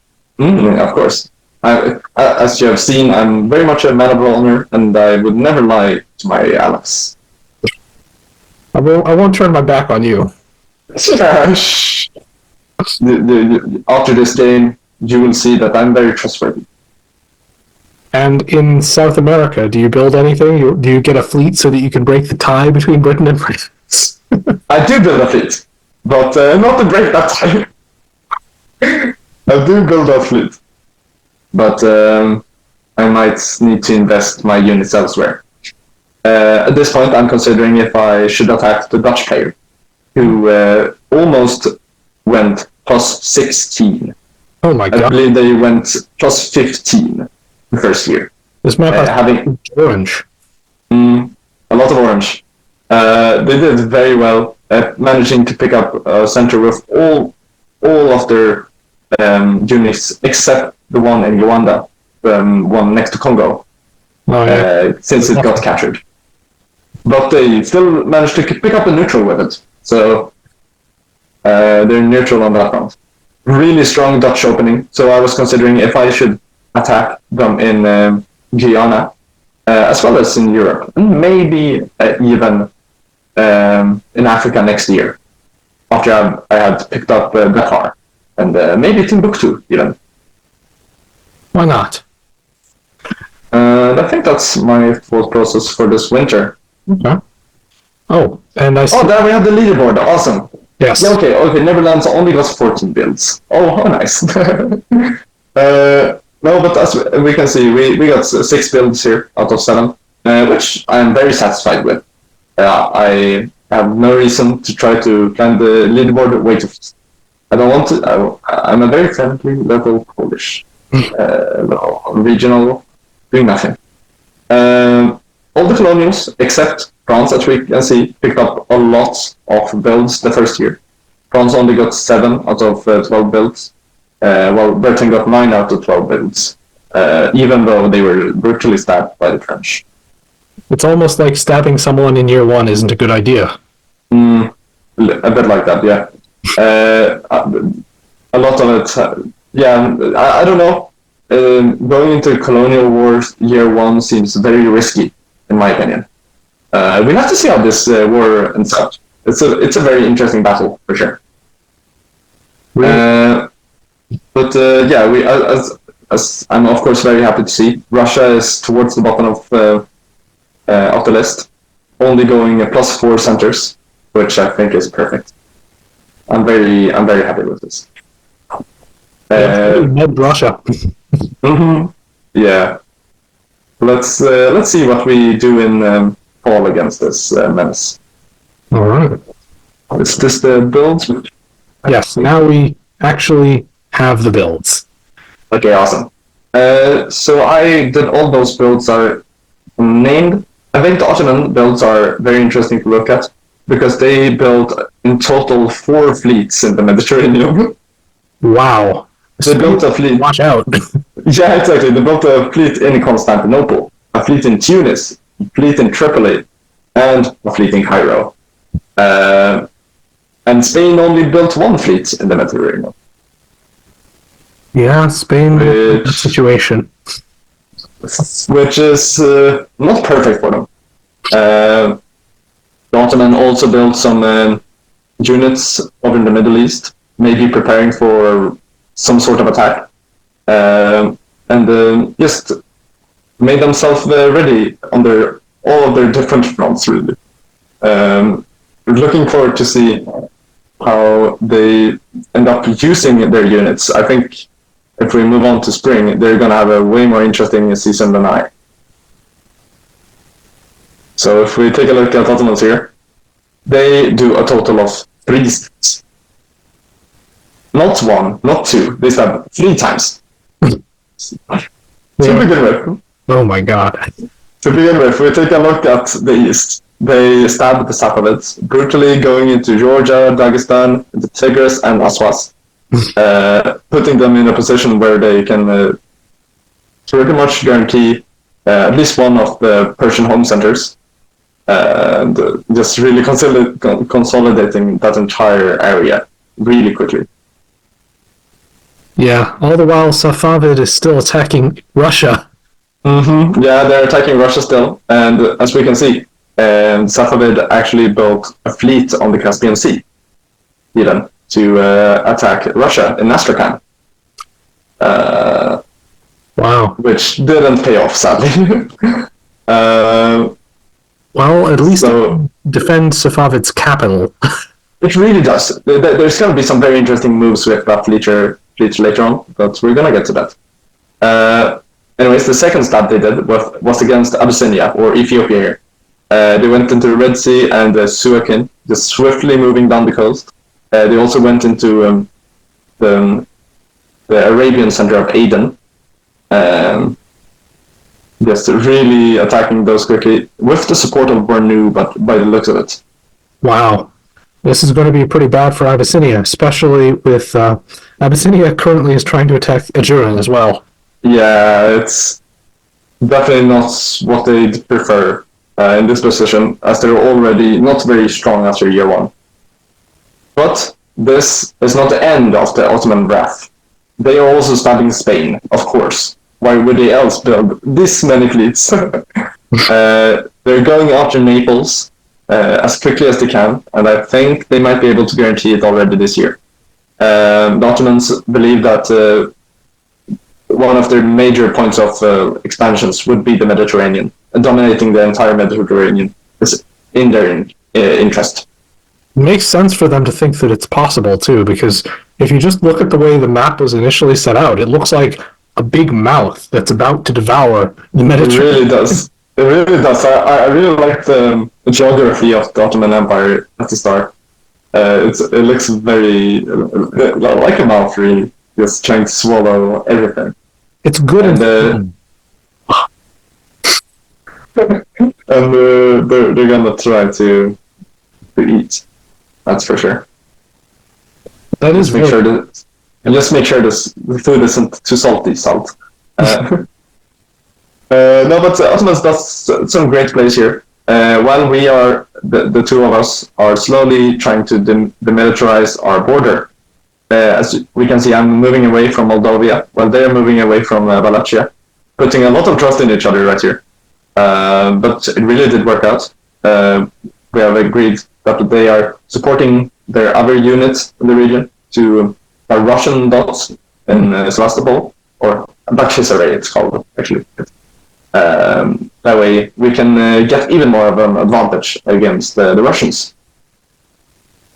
of course. As you have seen, I'm very much a man of honor, and I would never lie to my allies. I won't turn my back on you. After this game, you will see that I'm very trustworthy. And in South America, do you build anything? Do you get a fleet so that you can break the tie between Britain and France? I do build a fleet, but not to break that tie. I do build a fleet, but I might need to invest my units elsewhere. At this point, I'm considering if I should attack the Dutch player, who almost went plus 16. Oh my god. I believe they went plus 15 the first year. This map has having orange. A lot of orange. They did very well at managing to pick up a center with all of their units except the one in Rwanda, one next to Congo, since it got captured. But they still managed to pick up a neutral with it, so they're neutral on that front. Really strong Dutch opening, so I was considering if I should attack them in Guyana, as well as in Europe, and maybe even in Africa next year, after I had picked up Dakar, and maybe Timbuktu even. Why not? I think that's my thought process for this winter. Okay. Oh, and I see. Oh, there we have the leaderboard. Awesome. Yes. Yeah, okay. Netherlands only got 14 builds. Oh, how nice. No, but as we can see, we got 6 builds here out of 7, which I'm very satisfied with. I have no reason to try to climb the leaderboard way too fast. I don't want to. I'm a very friendly local Polish, regional, doing nothing. All the colonials, except France, as we can see, picked up a lot of builds the first year. France only got 7 out of 12 builds, while Britain got 9 out of 12 builds, even though they were brutally stabbed by the French. It's almost like stabbing someone in year 1 isn't a good idea. A bit like that, yeah. A lot of it, I don't know. Going into colonial wars year 1 seems very risky, in my opinion. We'll have to see how this war ends up. It's a very interesting battle for sure. Really? As I'm of course very happy to see, Russia is towards the bottom of the list, only going +4 centers, which I think is perfect. I'm very happy with this. Russia. Yeah. Let's see what we do in fall against this menace. All right. Is this the builds? Yes. Now we actually have the builds. Okay, awesome. So I did all those builds I named. I think the Ottoman builds are very interesting to look at because they built in total 4 fleets in the Mediterranean. Wow. They built a fleet. Watch out. Yeah, exactly. They built a fleet in Constantinople, a fleet in Tunis, a fleet in Tripoli, and a fleet in Cairo. And Spain only built 1 fleet in the Mediterranean. Yeah, Spain situation. Which is not perfect for them. The Ottoman also built some units over in the Middle East, maybe preparing for some sort of attack, and just made themselves ready on all of their different fronts, really. Looking forward to see how they end up using their units. I think if we move on to spring, they're going to have a way more interesting season than I. So if we take a look at Ottomans here, they do a total of 3 stabs. Not 1, not 2, they stab 3 times. To begin with. Oh my god. To begin with, we take a look at the east. They stabbed the Safavids, brutally going into Georgia, Dagestan, into Tigris, and Aswas, putting them in a position where they can pretty much guarantee at least one of the Persian home centers, and just really consolidating that entire area really quickly. Yeah, all the while Safavid is still attacking Russia. Mm-hmm. Yeah, they're attacking Russia still, and as we can see, Safavid actually built a fleet on the Caspian Sea, even, to attack Russia in Astrakhan. Wow. Which didn't pay off, sadly. Well, at least defend Safavid's capital. It really does. There's going to be some very interesting moves with that fleet later on, but we're going to get to that. Anyways, the second stab they did was against Abyssinia, or Ethiopia here. They went into the Red Sea and Suakin, just swiftly moving down the coast. They also went into the Arabian center of Aden, just really attacking those quickly, with the support of Bornu, but by the looks of it. Wow. This is going to be pretty bad for Abyssinia, especially with Abyssinia currently is trying to attack Ajuran as well. Yeah, it's definitely not what they'd prefer in this position, as they're already not very strong after year 1. But this is not the end of the Ottoman wrath. They are also stabbing Spain, of course. Why would they else build this many fleets? They're going after Naples as quickly as they can, and I think they might be able to guarantee it already this year. The Ottomans believe that one of their major points of expansions would be the Mediterranean, and dominating the entire Mediterranean is in their interest. It makes sense for them to think that it's possible, too, because if you just look at the way the map was initially set out, it looks like a big mouth that's about to devour the Mediterranean. It really does. It really does. I really like the geography of the Ottoman Empire at the start. It looks very like a mouth, really, just trying to swallow everything. It's good and they're gonna try to eat. That's for sure. That is make sure that, and just make sure the food isn't too salty. No, but Ottomans does some great plays here. While we are, the two of us, are slowly trying to demilitarize our border. As we can see, I'm moving away from Moldavia, while they're moving away from Wallachia, putting a lot of trust in each other right here. But it really did work out. We have agreed that they are supporting their other units in the region to Russian dots in Sevastopol, or Bakhchisaray it's called, actually. That way we can get even more of an advantage against the Russians.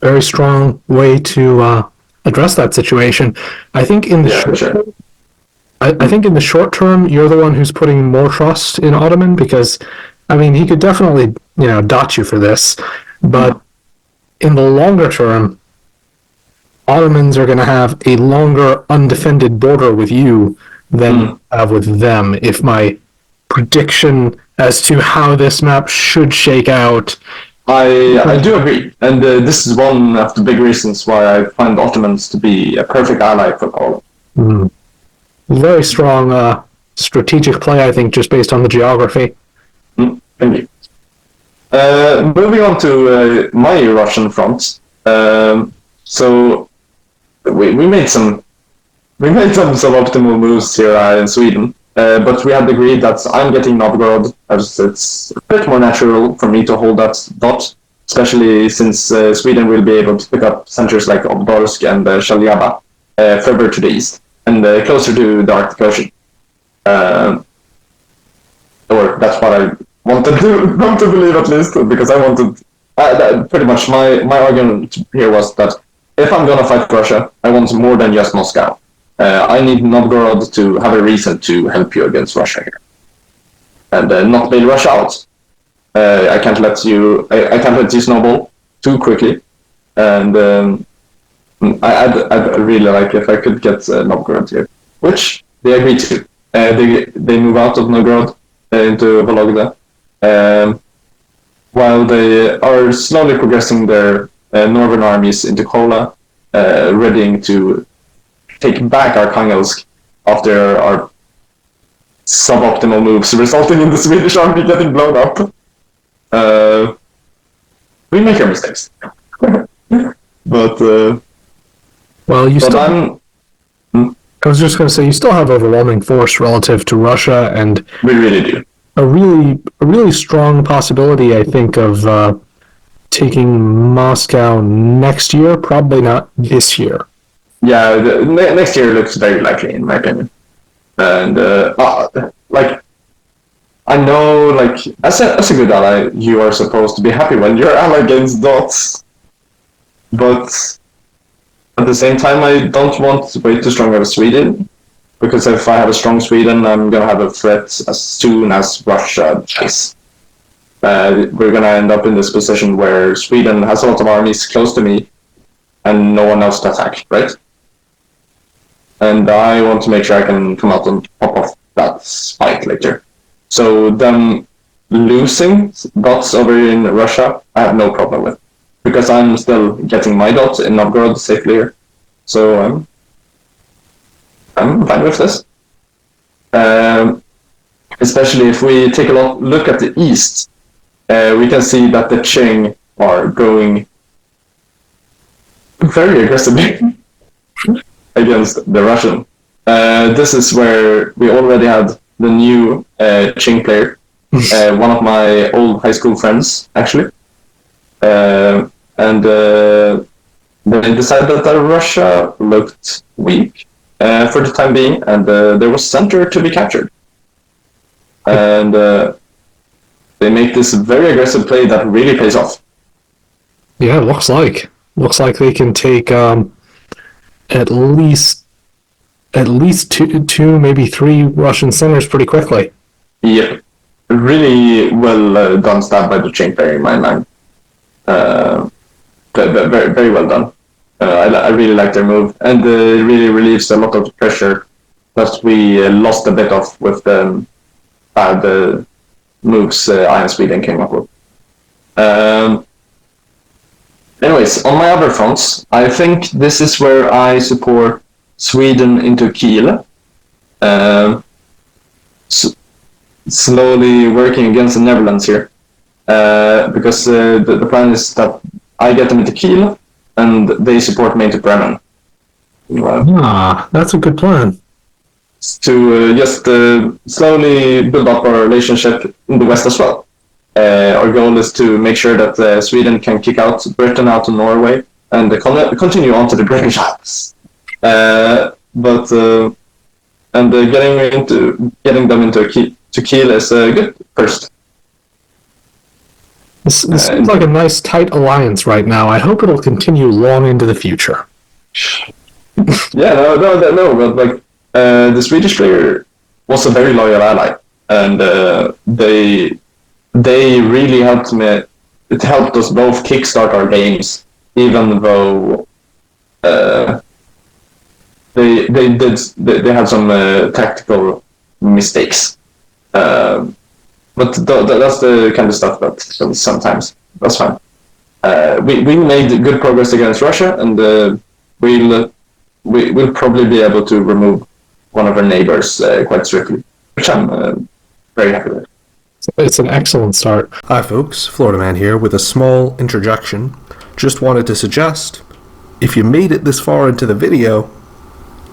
Very strong way to address that situation. I think in the I think in the short term, you're the one who's putting more trust in Ottoman, because, I mean, he could definitely, dot you for this, but in the longer term, Ottomans are going to have a longer undefended border with you than you have with them, if my prediction as to how this map should shake out. I do agree, and this is one of the big reasons why I find Ottomans to be a perfect ally for Poland. Very strong strategic play, I think, just based on the geography. Thank you. Moving on to my Russian front. So we made some suboptimal moves here in Sweden, but we had agreed that I'm getting Novgorod, as it's a bit more natural for me to hold that dot especially since Sweden will be able to pick up centers like Obdorsk and Shalyaba further to the east and closer to the Arctic Ocean. Or that's what I wanted to believe, at least, because I wanted... pretty much my argument here was that if I'm gonna fight Russia, I want more than just Moscow. I need Novgorod to have a reason to help you against Russia here, and not bail Russia out. I can't let you snowball too quickly, and I'd really like if I could get Novgorod here, which they agreed to. They move out of Novgorod into Vologda, while they are slowly progressing their northern armies into Kola, readying to take back Arkhangelsk after our suboptimal moves, resulting in the Swedish army getting blown up. We make our mistakes. But well, you but still... I was just going to say, you still have overwhelming force relative to Russia, and we really do. A really strong possibility, I think, of taking Moscow next year. Probably not this year. Yeah, next year looks very likely, in my opinion. And like, I know, like, as a good ally, you are supposed to be happy when your ally gains dots. But at the same time, I don't want to wait too strong over Sweden, because if I have a strong Sweden, I'm going to have a threat as soon as Russia dies. We're going to end up in this position where Sweden has a lot of armies close to me, and no one else to attack, right? And I want to make sure I can come out on top of that fight later. So them losing dots over in Russia, I have no problem with, because I'm still getting my dots in Novgorod safely here. So I'm fine with this. Especially if we take a look at the east, we can see that the Qing are going very aggressively against the Russian. This is where we already had the new Qing player, one of my old high school friends, actually. And they decided that Russia looked weak for the time being, and there was center to be captured. And they make this very aggressive play that really pays off. Yeah, looks like they can take at least two, maybe three Russian centers pretty quickly. Yep, really well done stab by the Qing player in my mind. Very, very well done. I really like their move, and it really relieves a lot of the pressure that we lost a bit of with the bad moves I and Sweden came up with. Anyways, on my other fronts, I think this is where I support Sweden into Kiel. Slowly working against the Netherlands here. Because the plan is that I get them into Kiel, and they support me into Bremen. That's a good plan. To just slowly build up our relationship in the West as well. Our goal is to make sure that Sweden can kick out Britain out to Norway and continue on to the British Isles. Getting them into Kiel is good first. This seems like a nice tight alliance right now. I hope it'll continue long into the future. Yeah, no, but like the Swedish player was a very loyal ally, and they really helped me. It helped us both kickstart our games, even though they had some tactical mistakes. But that's the kind of stuff that sometimes that's fine. We made good progress against Russia, and we'll probably be able to remove one of our neighbors quite swiftly, which I'm very happy with. It's an excellent start. Hi folks, Florida Man here with a small interjection. Just wanted to suggest, if you made it this far into the video,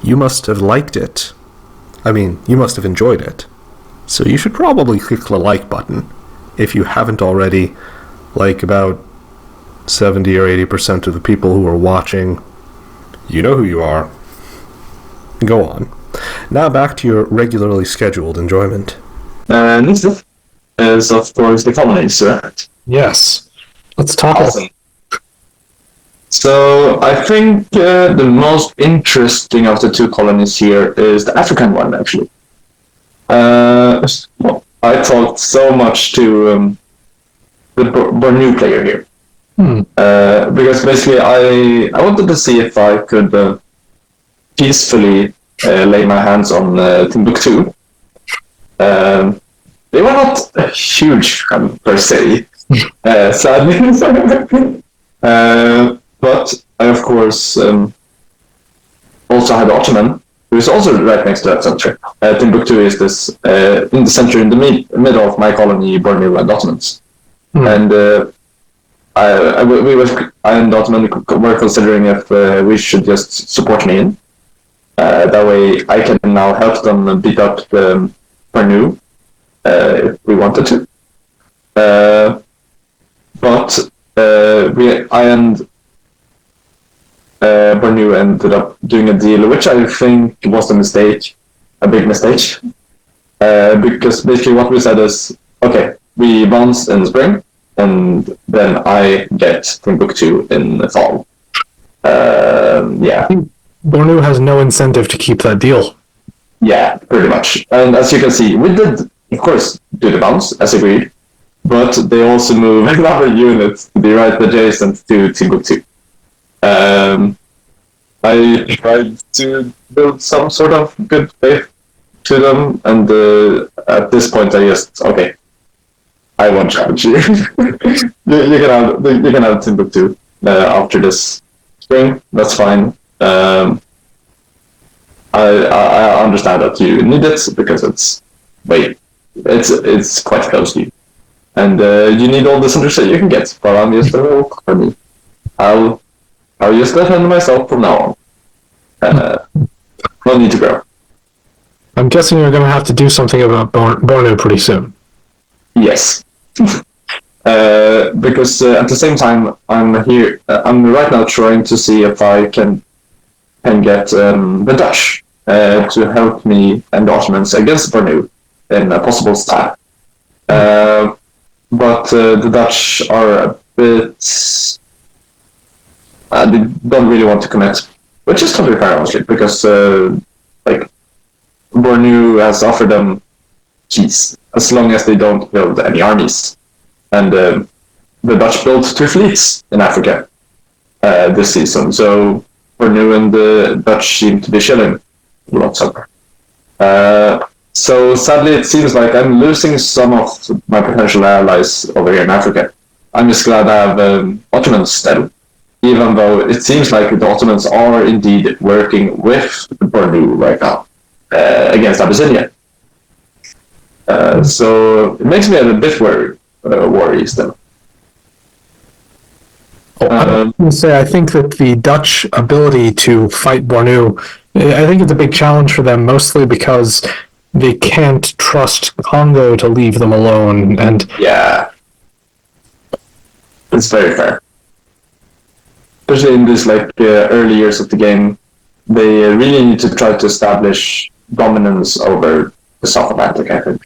you must have liked it. I mean, you must have enjoyed it. So you should probably click the like button if you haven't already, like about 70 or 80% of the people who are watching, you know who you are. Go on. Now back to your regularly scheduled enjoyment. Next up is, of course, the colonies, right? Yes. Let's talk Awesome. So I think the most interesting of the two colonies here is the African one, actually. I talked so much to the Bornu player here. Because basically I wanted to see if I could peacefully lay my hands on Timbuktu. They were not a huge fan per se, sadly. But I, of course, also had Ottoman, who is also right next to that center. Timbuktu is this in the center, in the middle of my colony, Bornu and Ottomans. And I and Ottoman were considering if we should just support me in. That way I can now help them beat up the Bornu if we wanted to. But I and Bornu ended up doing a deal, which I think was a big mistake. Because basically what we said is, okay, we bounce in the spring, and then I get Timbuktu in the fall. Yeah. Bornu has no incentive to keep that deal. Yeah, pretty much. And as you can see, we did, of course, do the bounce, as agreed, but they also move another unit to be right adjacent to Timbuktu. I tried to build some sort of good faith to them, and at this point I just, okay, I won't challenge you. you can have Timbuktu after this spring, that's fine. I understand that you need it because it's quite close to you, and you need all the centers that you can get. But I'm just a little corny. I'll just defend myself from now on. No need to grow. I'm guessing you're going to have to do something about Bornu pretty soon. Yes. Because at the same time, I'm here. I'm right now trying to see if I can get the Dutch to help me and the Ottomans against Bornu in a possible stab. But the Dutch are a bit. They don't really want to commit, which is totally fair, honestly, because Bornu has offered them peace as long as they don't build any armies. And the Dutch built 2 fleets in Africa this season, so Bornu and the Dutch seem to be chilling lots of. So sadly, it seems like I'm losing some of my potential allies over here in Africa. I'm just glad I have Ottomans still, even though it seems like the Ottomans are indeed working with Bornu right now against Abyssinia. So it makes me a bit worried still. I think that the Dutch ability to fight Bornu, I think it's a big challenge for them, mostly because they can't trust Congo to leave them alone. And yeah, it's very fair. Especially in these early years of the game, they really need to try to establish dominance over the South Atlantic, I think,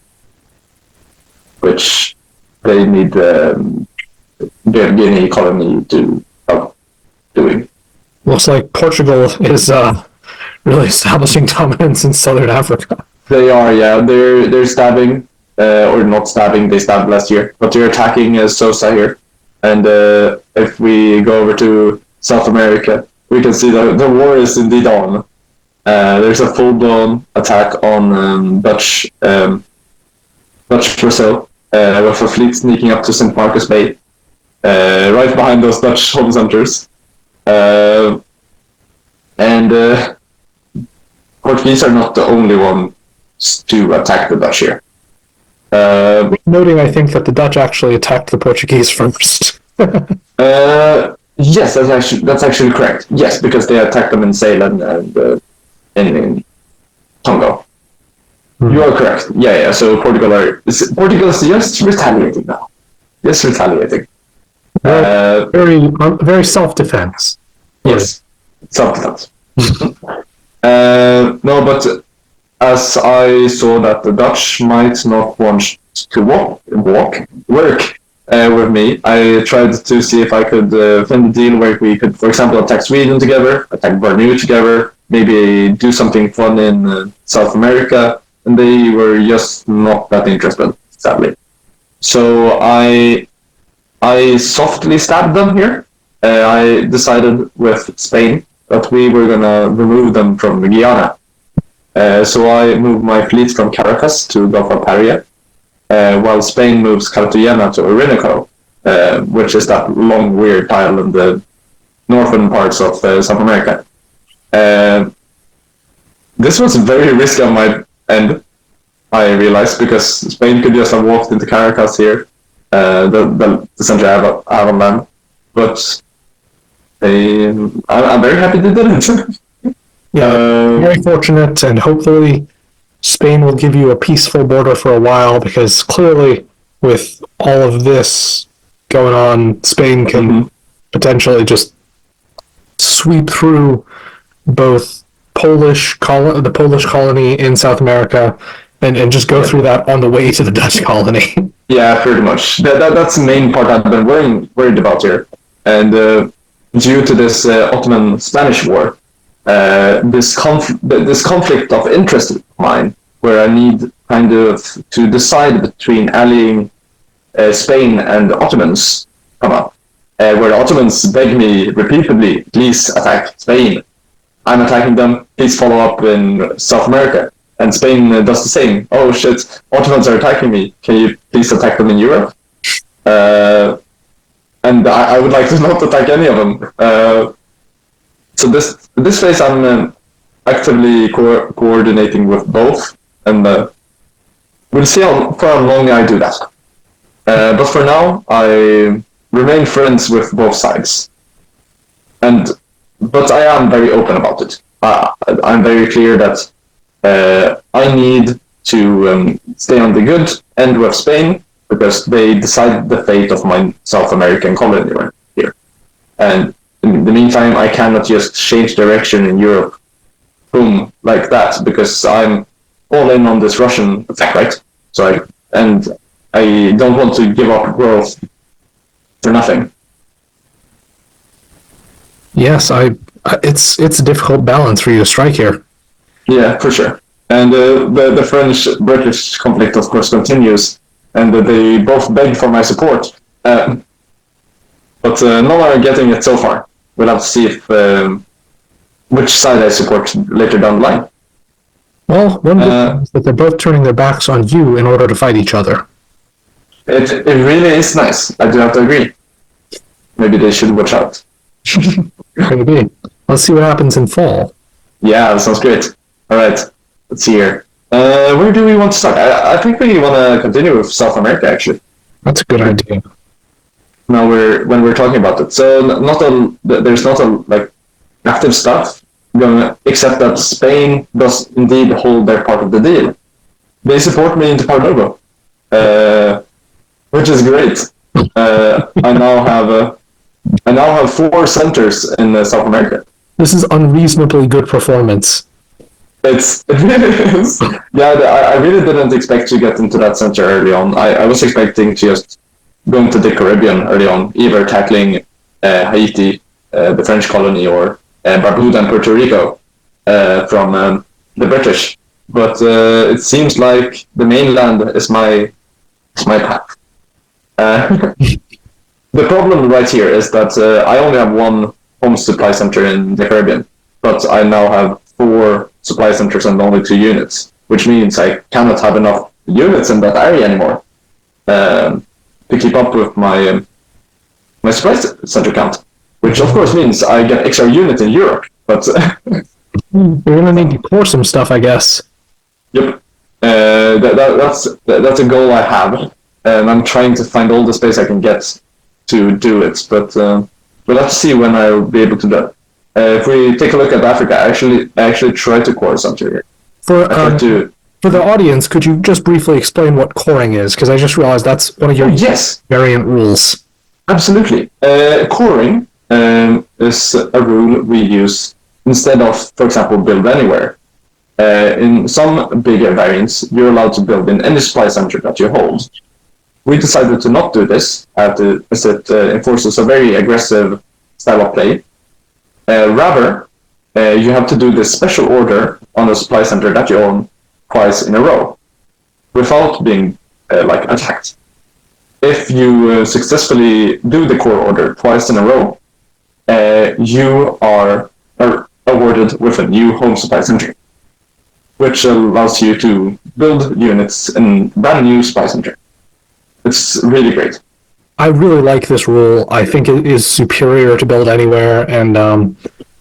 which they need the Guinea colony to help doing. Looks like Portugal is really establishing dominance in southern Africa. They are, yeah. They're stabbing, or not stabbing. They stabbed last year, but they're attacking Sosa here. And if we go over to South America, we can see that the war is indeed on. There's a full-blown attack on Dutch Brazil, with a fleet sneaking up to St. Marcus Bay, right behind those Dutch home centers. And Portuguese are not the only ones to attack the Dutch here. Noting, I think that the Dutch actually attacked the Portuguese first. Yes, that's actually correct. Yes, because they attacked them in Ceylon and in Congo. You are correct. Yeah. So Portugal is just retaliating now. Just retaliating. Very self-defense. Yes, subtitles. No, but as I saw that the Dutch might not want to work with me, I tried to see if I could find a deal where we could, for example, attack Sweden together, attack Borneo together, maybe do something fun in South America, and they were just not that interested, sadly. So I softly stabbed them here. I decided with Spain that we were gonna remove them from Guyana. So I moved my fleet from Caracas to Gulf of Paria, while Spain moves Cartagena to Orinoco, which is that long, weird tile in the northern parts of South America. This was very risky on my end, I realized, because Spain could just have walked into Caracas here, the center I have on land, but I'm very happy they didn't. Very fortunate, and hopefully Spain will give you a peaceful border for a while, because clearly with all of this going on, Spain can potentially just sweep through both the Polish colony in South America and just go through that on the way to the Dutch colony. Yeah, pretty much. That's the main part I've been worried about here. And due to this Ottoman-Spanish war, this conflict of interest of mine, where I need kind of to decide between allying Spain and the Ottomans, come up, where the Ottomans beg me repeatedly, please attack Spain. I'm attacking them, please follow up in South America. And Spain does the same. Oh shit, Ottomans are attacking me, can you please attack them in Europe? And I would like to not attack any of them. So this phase I'm actively coordinating with both, and we'll see for how long I do that. But for now, I remain friends with both sides. But I am very open about it. I'm very clear that I need to stay on the good end with Spain, because they decide the fate of my South American colony right here. And in the meantime, I cannot just change direction in Europe, boom, like that, because I'm all in on this Russian effect, right? So I don't want to give up growth for nothing. Yes, it's a difficult balance for you to strike here. Yeah, for sure. And the French-British conflict, of course, continues, and they both beg for my support. But none are getting it so far. We'll have to see if which side I support later down the line. Well, one good thing is that they're both turning their backs on you in order to fight each other. It really is nice. I do have to agree. Maybe they should watch out. Maybe. Let's see what happens in fall. Yeah, that sounds great. All right, let's see here. Where do we want to start? I think we want to continue with South America, actually. That's a good idea. Now when we're talking about it, so there's not like active stuff going, except that Spain does indeed hold their part of the deal. They support me into Perygl, which is great. I now have 4 centers in South America. This is unreasonably good performance. It really is. Yeah, I really didn't expect to get into that center early on. I was expecting to just go into the Caribbean early on, either tackling Haiti, the French colony, or Barbuda and Puerto Rico from the British. But it seems like the mainland is my path. The problem right here is that I only have 1 home supply center in the Caribbean, but I now have 4 supply centers and only 2 units, which means I cannot have enough units in that area anymore to keep up with my supply center count, which of course means I get extra units in Europe, but you're gonna need to core some stuff, I guess. Yep, that's a goal I have, and I'm trying to find all the space I can get to do it, but we'll have to see when I'll be able to do it. If we take a look at Africa, I actually tried to core something here. For the audience, could you just briefly explain what coring is? Because I just realized that's one of your yes variant rules. Absolutely. Coring is a rule we use instead of, for example, build anywhere. In some bigger variants, you're allowed to build in any supply center that you hold. We decided to not do this as it enforces a very aggressive style of play. Rather, you have to do this special order on a supply center that you own twice in a row without being attacked. If you successfully do the core order twice in a row, you are awarded with a new home supply center, which allows you to build units in brand new supply center. It's really great. I really like this rule. I think it is superior to build anywhere, and I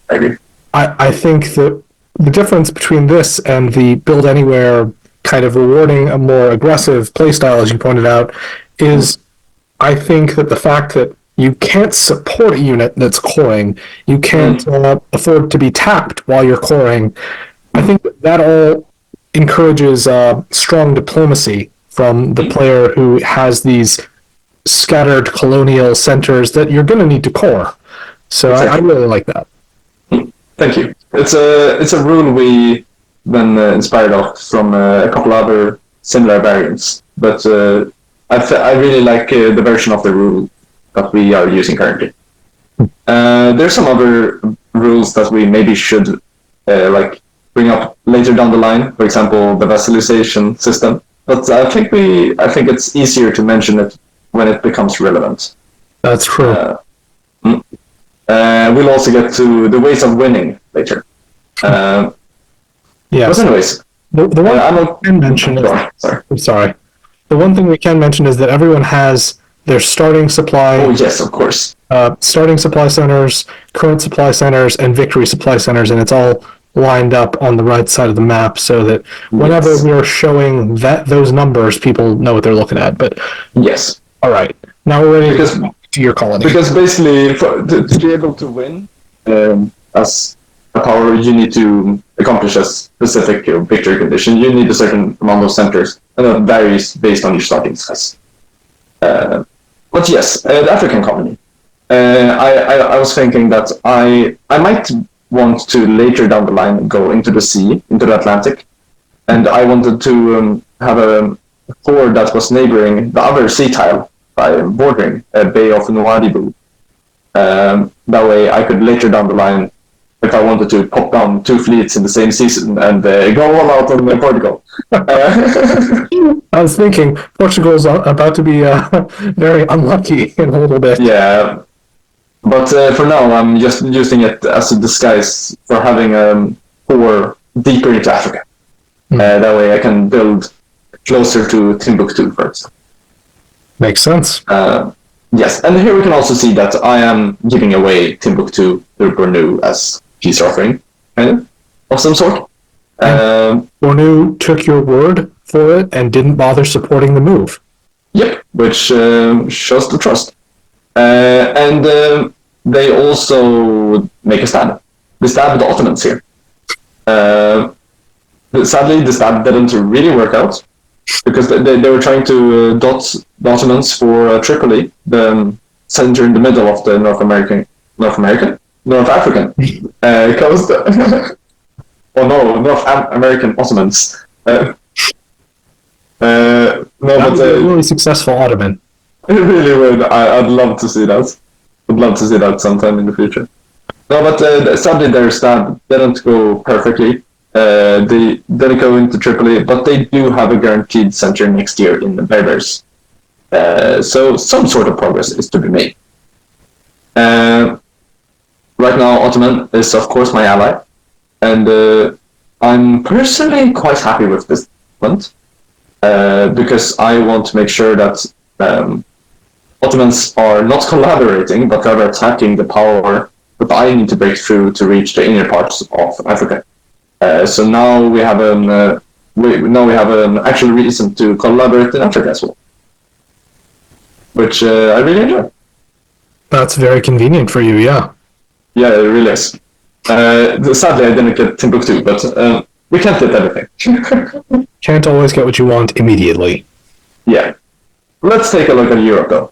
agree. I think that the difference between this and the build anywhere kind of rewarding a more aggressive playstyle, as you pointed out, is I think that the fact that you can't support a unit that's coring, you can't afford to be tapped while you're coring. I think that all encourages strong diplomacy from the player who has these scattered colonial centers that you're going to need to core. So exactly. I really like that. Thank you. It's a rule we been inspired of from a couple other similar variants, but I really like the version of the rule that we are using currently. There's some other rules that we maybe should bring up later down the line. For example, the vassalization system. But I think it's easier to mention it when it becomes relevant. That's true. We'll also get to the ways of winning later. Yes. But anyways, the one we can mention is, I'm sorry. The one thing we can mention is that everyone has their starting supply. Oh yes, of course. Starting supply centers, current supply centers, and victory supply centers, and it's all lined up on the right side of the map so that whenever we're showing those numbers, people know what they're looking at. But yes. All right. Now we're ready to your colony. Because basically, to be able to win as a power, you need to accomplish a specific victory condition. You need a certain amount of centers, and that varies based on your starting size. But yes, the African colony. I was thinking that I might want to later down the line go into the sea, into the Atlantic, and I wanted to have a fort that was neighboring the other sea tile by bordering a Bay of Nouadhibou. That way I could later down the line, if I wanted to pop down 2 fleets in the same season and go all out on Portugal. I was thinking Portugal's about to be very unlucky in a little bit. Yeah. But for now, I'm just using it as a disguise for having a core deeper into Africa. That way I can build closer to Timbuktu, for example. Makes sense. Yes, and here we can also see that I am giving away Timbuktu to Bornu as peace offering, kind of some sort. Bornu took your word for it and didn't bother supporting the move. Yep, which shows the trust. And they also make a stab. They stab the Ottomans here. Sadly, the stab didn't really work out because they were trying to dot the Ottomans for Tripoli, the center in the middle of the North African coast. Oh no, North American Ottomans. That was a really successful Ottoman. It really would. I'd love to see that. I'd love to see that sometime in the future. No, but sadly their stab didn't go perfectly. They didn't go into Tripoli, but they do have a guaranteed center next year in the Berbers. So some sort of progress is to be made. Right now, Ottoman is of course my ally, and I'm personally quite happy with this development because I want to make sure that Ottomans are not collaborating, but rather attacking the power that I need to break through to reach the inner parts of Africa. So now we have an actual reason to collaborate in Africa as well, which I really enjoy. That's very convenient for you, yeah. Yeah, it really is. Sadly, I didn't get Timbuktu, but we can't get everything. Can't always get what you want immediately. Yeah. Let's take a look at Europe, though.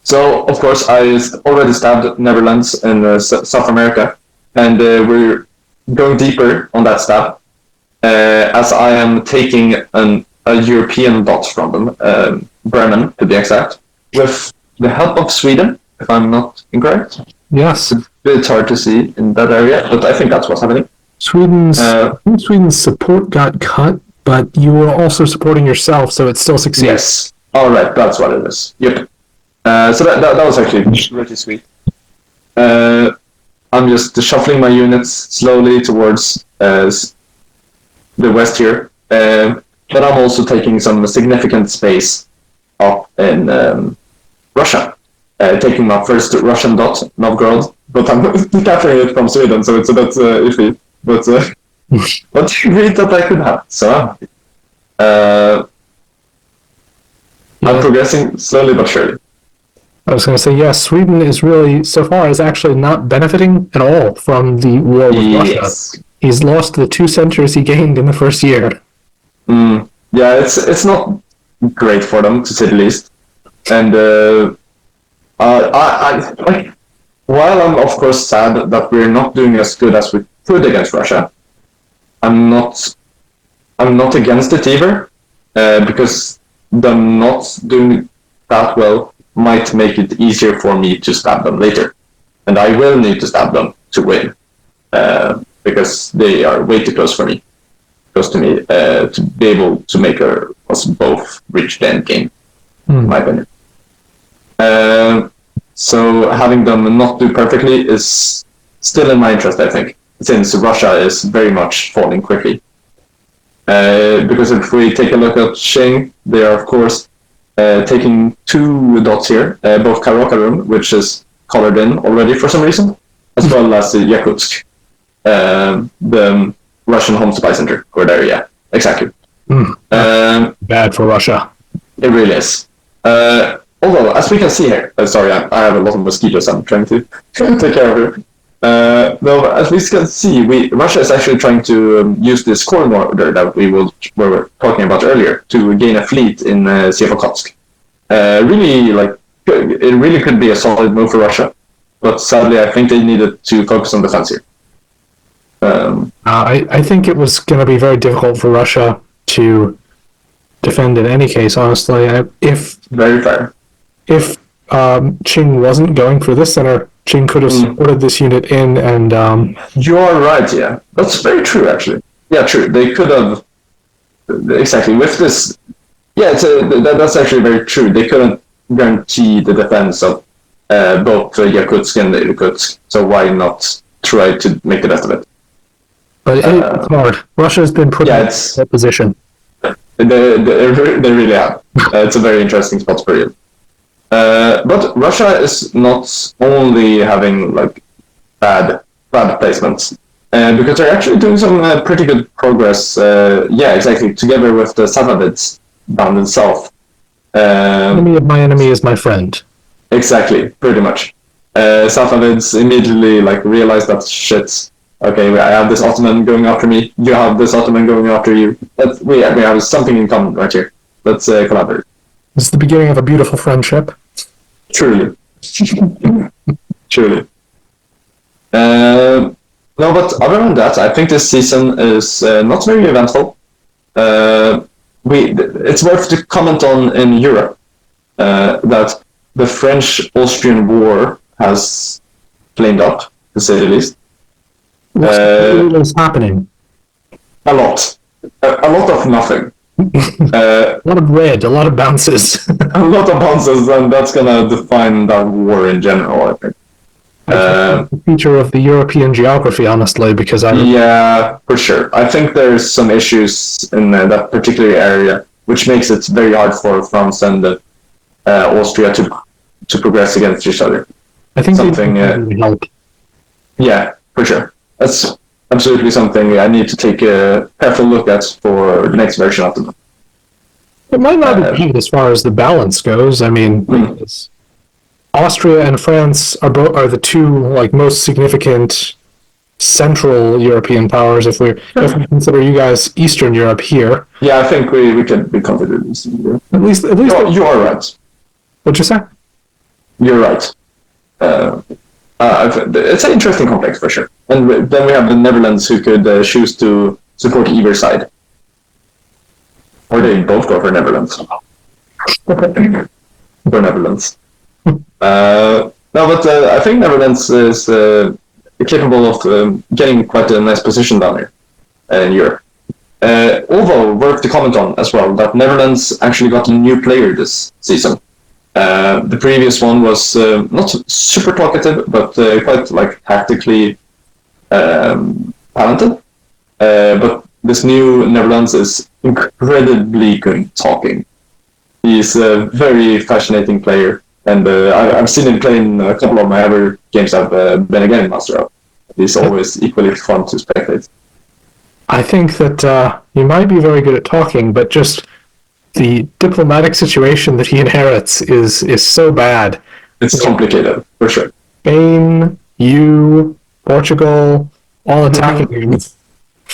So, of course, I already stabbed Netherlands and South America, and we're going deeper on that stab, as I am taking a European dot from them, Bremen to be exact, with the help of Sweden, if I'm not incorrect. Yes. It's hard to see in that area, but I think that's what's happening. Sweden's support got cut, but you were also supporting yourself, so it still succeeds. Yes. All right, that's what it is. Yep. So that was actually really sweet. I'm just shuffling my units slowly towards the west here, but I'm also taking some significant space up in Russia. Taking my first Russian dot, Novgorod, but I'm capturing it from Sweden, so it's a bit iffy. But great that I could have. So I'm progressing slowly but surely. I was going to say, yes, Sweden is really, so far, is actually not benefiting at all from the war with Russia. He's lost the 2 centuries he gained in the first year. Yeah, it's not great for them, to say the least. And while I'm of course sad that we're not doing as good as we could against Russia, I'm not against it either, because them not doing that well might make it easier for me to stab them later, and I will need to stab them to win, because they are way too close to me, to be able to make us both reach the end game, in my opinion. So having them not do perfectly is still in my interest, I think, since Russia is very much falling quickly. Because if we take a look at Qing, they are of course taking 2 dots here, both Karakorum, which is colored in already for some reason, as well as Yakutsk, the Russian home supply center, or there, yeah, exactly. Bad for Russia. It really is. Although, as we can see here, sorry, I have a lot of mosquitoes I'm trying to take care of here. No, as we can see, Russia is actually trying to use this corn order that we were talking about earlier to gain a fleet in Sevastopol. Really, it really could be a solid move for Russia, but sadly, I think they needed to focus on defense here. I think it was going to be very difficult for Russia to defend in any case, honestly. Very fair. If Qing wasn't going for this center, Qing could have supported this unit in, and you are right, yeah. That's very true, actually. Yeah, true. They could have... Exactly. With this... Yeah, that's actually very true. They couldn't guarantee the defense of both Yakutsk and Irkutsk, so why not try to make the best of it? But it's hard. Russia's been put in that position. They really have. It's a very interesting spot for you. But Russia is not only having bad placements, because they're actually doing some pretty good progress. Yeah, exactly. Together with the Safavids down in the south. Enemy of my enemy is my friend. Exactly, pretty much. Safavids immediately realize that shit. Okay, I have this Ottoman going after me. You have this Ottoman going after you. We have something in common right here. Let's collaborate. This is the beginning of a beautiful friendship. Truly. Truly. No, but other than that, I think this season is not very eventful. It's worth to comment on in Europe that the French-Austrian War has flamed up, to say the least. What's happening? A lot of nothing. A lot of red, a lot of bounces. A lot of bounces, and that's gonna define that war in general, I think. It's a feature of the European geography, honestly, because yeah, for sure. I think there's some issues in that particular area, which makes it very hard for France and Austria to progress against each other. I think something really help. Yeah, for sure. That's absolutely something I need to take a careful look at for the next version of them. It might not be bad as far as the balance goes. I mean, Austria and France are the 2 most significant Central European powers. If we consider you guys Eastern Europe here, yeah, I think we can be considered Eastern Europe. At least you are right. What'd you say? you're right. It's an interesting conflict for sure. And then we have the Netherlands who could choose to support either side. Or they both go for Netherlands. For Netherlands. No, but I think Netherlands is capable of getting quite a nice position down here in Europe. Although, worth to comment on as well, that Netherlands actually got a new player this season. The previous one was not super talkative, but quite like tactically talented. But this new Netherlands is incredibly good talking. He's a very fascinating player, and I've seen him play in a couple of my other games I've been again master of. He's always equally fun to spectate. I think that he might be very good at talking, but just the diplomatic situation that he inherits is so bad. It's complicated, for sure. Spain, you, Portugal, all attacking him.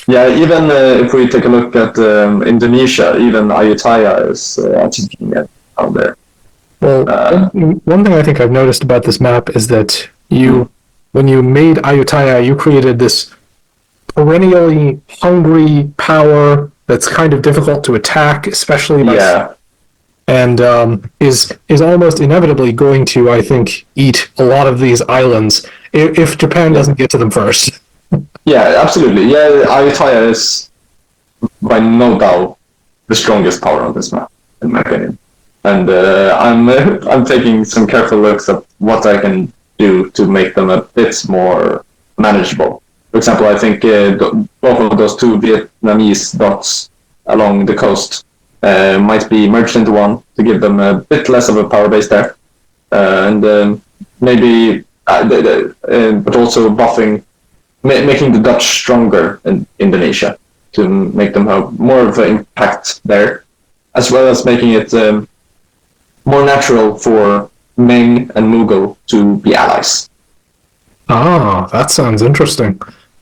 Yeah, even if we take a look at Indonesia, even Ayutthaya is attacking it out there. Well, one thing I think I've noticed about this map is that when you made Ayutthaya, you created this perennially hungry power that's kind of difficult to attack, especially by and is almost inevitably going to, I think, eat a lot of these islands if Japan doesn't get to them first. Yeah, absolutely. Yeah, Ayutthaya is by no doubt the strongest power on this map, in my opinion. And I'm taking some careful looks at what I can do to make them a bit more manageable. For example, I think both of those two Vietnamese dots along the coast might be merged into one to give them a bit less of a power base there. And maybe, but also buffing, making the Dutch stronger in Indonesia to make them have more of an impact there, as well as making it more natural for Ming and Mughal to be allies. Ah, that sounds interesting.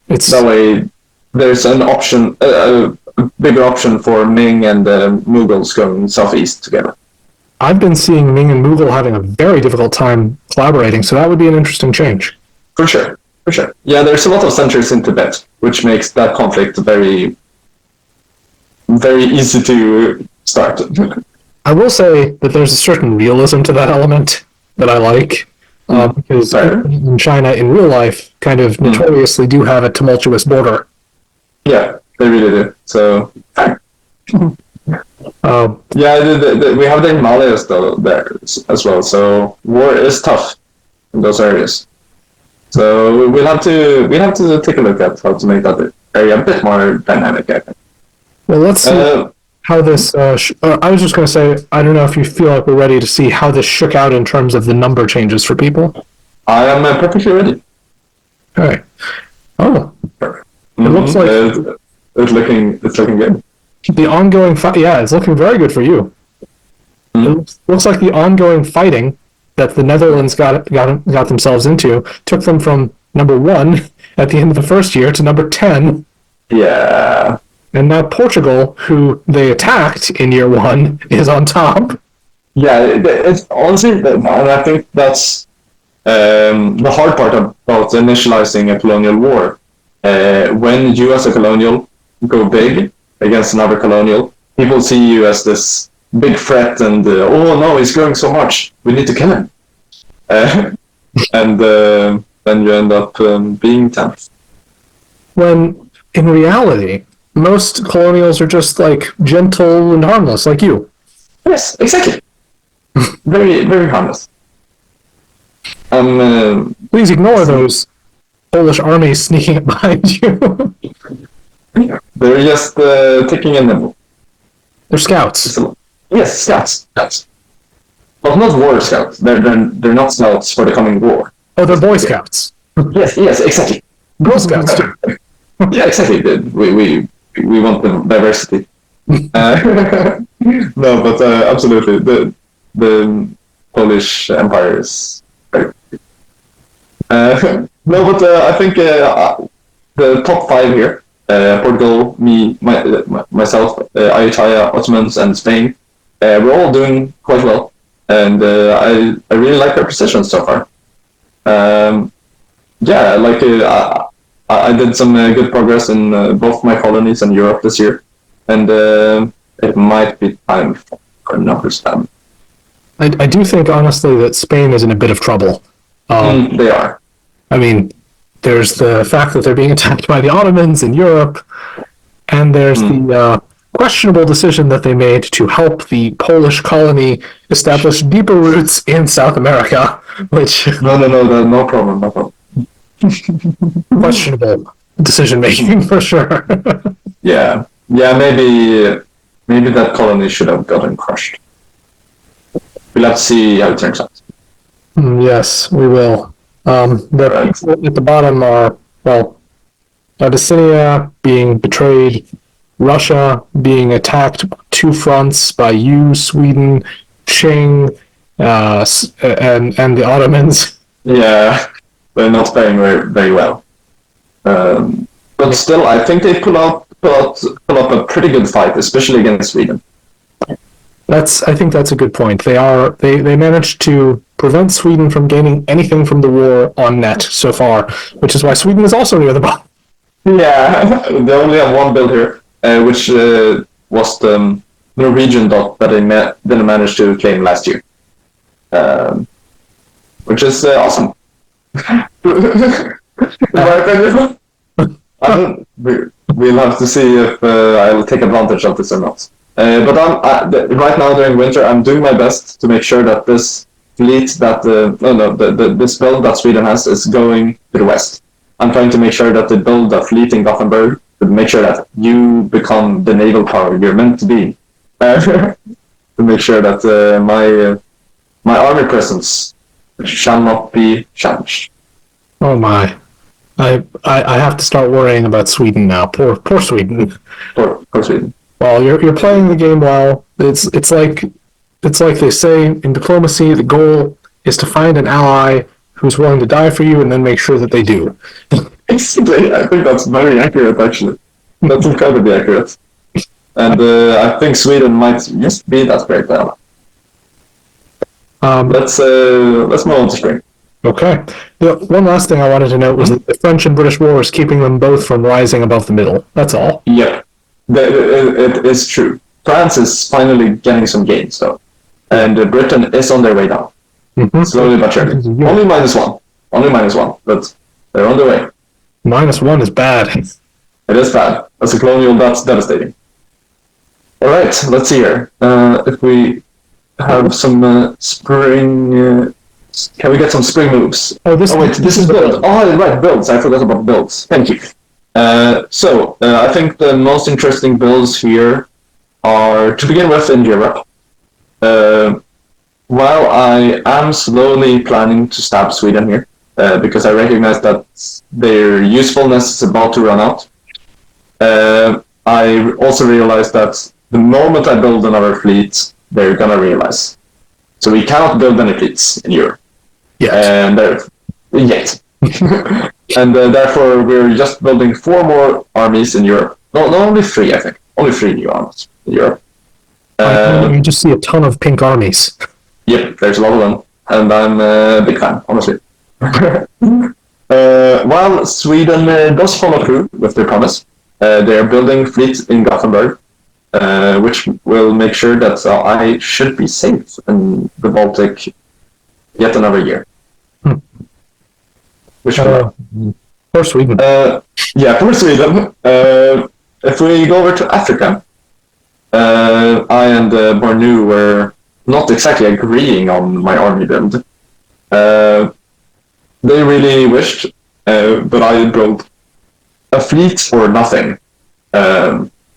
That way, there's an option, a bigger option for Ming and Mughals going southeast together. I've been seeing Ming and Mughal having a very difficult time collaborating, so that would be an interesting change. For sure. Yeah, there's a lot of centers in Tibet, which makes that conflict very, very easy to start. I will say that there's a certain realism to that element that I like, because in China, in real life, kind of notoriously do have a tumultuous border. Yeah, they really do. So, we have the Himalayas though there as well. So war is tough in those areas. So we'll have to take a look at how to make that area a bit more dynamic, I think. Well, let's see how this. I was just going to say, I don't know if you feel like we're ready to see how this shook out in terms of the number changes for people. I am perfectly ready. Okay. Oh, it looks like it's looking good. The ongoing fight. Yeah, it's looking very good for you. It looks like the ongoing fighting that the Netherlands got themselves into took them from number 1 at the end of the first year to number 10. Yeah. And now Portugal, who they attacked in year 1, is on top. Yeah, it's honestly, and I think that's the hard part about initializing a colonial war. When you as a colonial go big against another colonial, people see you as this big threat and, oh no, he's growing so much, we need to kill him. And then you end up being 10th. When, in reality, most colonials are just, like, gentle and harmless, like you. Yes, exactly. Very, very harmless. Please ignore those Polish armies sneaking up behind you. They're just taking a nimble. They're scouts. Yes, scouts. But not war scouts. They're not scouts for the coming war. Oh, they're Boy Scouts. Yes, exactly. Girl Scouts too. Yeah, exactly. We want the diversity. No, but absolutely, the Polish Empire is very. No, but I think the top 5 here: Portugal, myself, Ayutthaya, Ottomans, and Spain. We're all doing quite well. and I really like their position so far. I did some good progress in both my colonies and Europe this year, and it might be time for another stab. I do think, honestly, that Spain is in a bit of trouble. They are. I mean, there's the fact that they're being attacked by the Ottomans in Europe, and there's the questionable decision that they made to help the Polish colony establish deeper roots in South America, which... No problem. Questionable decision-making, for sure. Yeah, maybe that colony should have gotten crushed. We'll have to see how it turns out. Yes, we will. The people at the bottom are, well, Abyssinia being betrayed, Russia being attacked on two fronts by you, Sweden, Qing, and the Ottomans. Yeah, they're not faring very well. But still, I think they pull up a pretty good fight, especially against Sweden. I think that's a good point. They managed to prevent Sweden from gaining anything from the war on net so far, which is why Sweden is also near the bottom. Yeah, they only have one build here, which was the Norwegian dot that they didn't manage to claim last year, which is awesome. We'll have to see if I'll take advantage of this or not. But right now during winter, I'm doing my best to make sure that this fleet this build that Sweden has is going to the west. I'm trying to make sure that they build a fleet in Gothenburg to make sure that you become the naval power you're meant to be. To make sure that my army presence shall not be challenged. Oh my. I have to start worrying about Sweden now. Poor Sweden. Poor Sweden. Well, you're playing the game well. It's like they say in diplomacy, the goal is to find an ally who's willing to die for you, and then make sure that they do. Basically, I think that's very accurate. Actually, that's incredibly accurate. And I think Sweden might just be that great ally. Let's move on to spring. Okay. The one last thing I wanted to note was that the French and British war is keeping them both from rising above the middle. That's all. Yep. It is true. France is finally getting some gains, though. And Britain is on their way down. Mm-hmm. Slowly but surely. Only -1. But they're on their way. -1 is bad. It is bad. As a colonial, that's devastating. Alright, let's see here. If we have some spring... can we get some spring moves? This is build. Oh, right, builds. I forgot about builds. Thank you. I think the most interesting builds here are, to begin with, in Europe. While I am slowly planning to stab Sweden here, because I recognize that their usefulness is about to run out, I also realize that the moment I build another fleet, they're gonna realize. So we cannot build any fleets in Europe. Yet. And therefore, we're just building 4 more armies in Europe. No, only 3, I think. Only 3 new armies in Europe. You just see a ton of pink armies. Yep, there's a lot of them. And I'm a big fan, honestly. While Sweden does follow through with their promise, they are building fleets in Gothenburg, which will make sure that I should be safe in the Baltic yet another year. For Sweden. For Sweden. If we go over to Africa, I and Bornu were not exactly agreeing on my army build. They really wished, but I built a fleet for nothing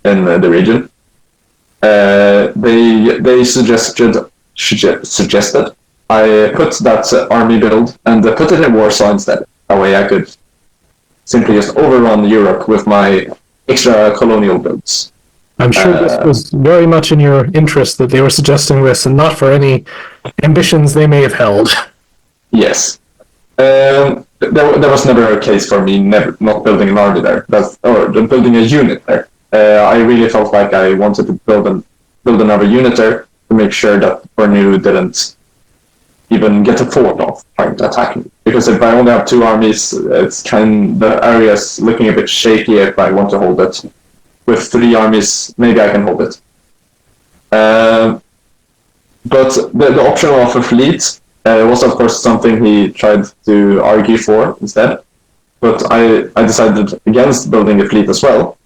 in the region. They suggested I put that army build and put it in Warsaw instead. That way I could simply just overrun Europe with my extra colonial builds. I'm sure this was very much in your interest that they were suggesting this, and not for any ambitions they may have held. Yes. There was never a case for me not building an army there, or building a unit there. I really felt like I wanted to build another unit there to make sure that Bornu didn't even get a thought of trying to attack me. Because if I only have 2 armies, the area's looking a bit shaky if I want to hold it. With 3 armies, maybe I can hold it. But the option of a fleet was, of course, something he tried to argue for instead. But I decided against building a fleet as well,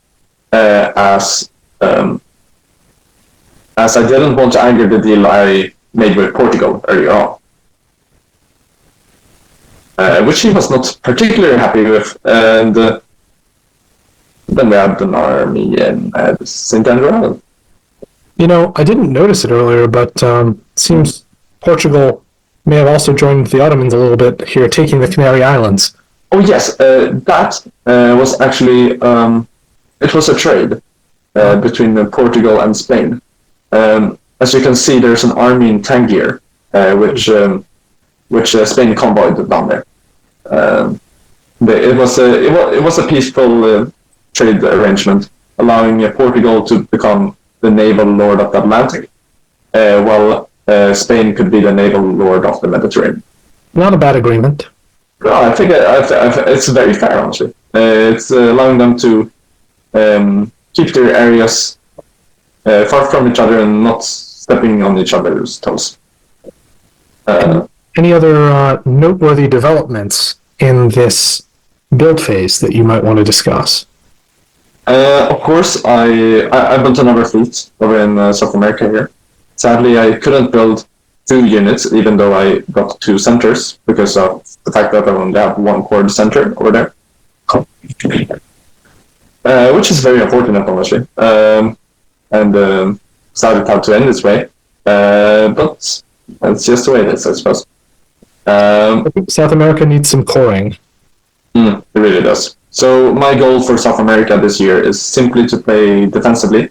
as I didn't want to anger the deal I made with Portugal earlier on. Which he was not particularly happy with, and then we had an army in St. Andrew Island. I didn't notice it earlier, but seems Portugal may have also joined the Ottomans a little bit here, taking the Canary Islands. Oh yes, that was actually it was a trade between Portugal and Spain. As you can see, there's an army in Tangier, which Spain convoyed down there. It was a peaceful trade arrangement, allowing Portugal to become the naval lord of the Atlantic, while Spain could be the naval lord of the Mediterranean. Not a bad agreement. No, I think it's very fair, honestly. It's allowing them to keep their areas far from each other and not stepping on each other's toes. Any other noteworthy developments in this build phase that you might want to discuss? Of course, I built another fleet over in South America here. Sadly, I couldn't build 2 units, even though I got 2 centers, because of the fact that I only have 1 core center over there. Which is very unfortunate, honestly. And decided how to end this way. But that's just the way it is, I suppose. I think South America needs some coring. It really does. So my goal for South America this year is simply to play defensively,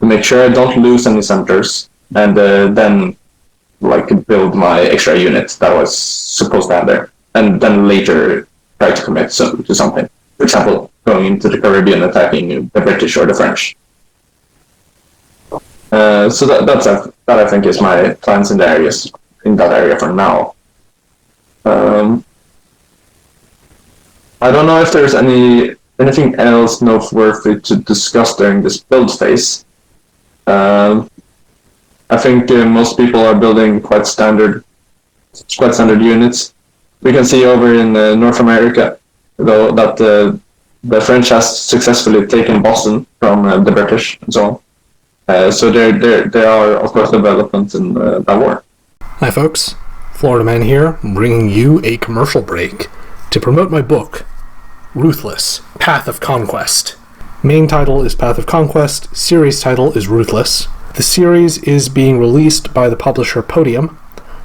to make sure I don't lose any centers, and then build my extra unit that I was supposed to have there, and then later try to commit to something. For example, going into the Caribbean, attacking the British or the French. So that I think is my plans in that area for now. I don't know if there's anything else noteworthy to discuss during this build phase. I think most people are building quite standard units. We can see over in North America, though, that the French has successfully taken Boston from the British and so on. So there are, of course, developments in that war. Hi folks, Florida Man here, bringing you a commercial break to promote my book, Ruthless, Path of Conquest. Main title is Path of Conquest, series title is Ruthless. The series is being released by the publisher Podium.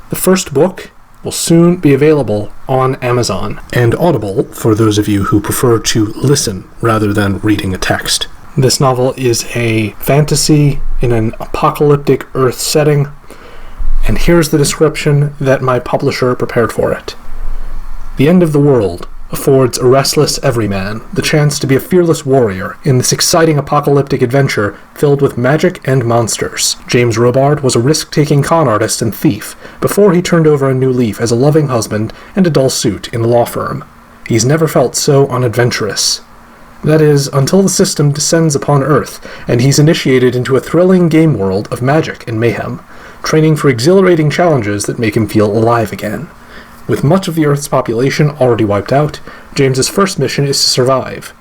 The first book will soon be available on Amazon and Audible for those of you who prefer to listen rather than reading a text. This novel is a fantasy in an apocalyptic Earth setting, and here's the description that my publisher prepared for it. The end of the world affords a restless everyman the chance to be a fearless warrior in this exciting apocalyptic adventure filled with magic and monsters. James Robard was a risk-taking con artist and thief before he turned over a new leaf as a loving husband and a dull suit in a law firm. He's never felt so unadventurous. That is, until the system descends upon Earth, and he's initiated into a thrilling game world of magic and mayhem, training for exhilarating challenges that make him feel alive again. With much of the Earth's population already wiped out, James's first mission is to survive.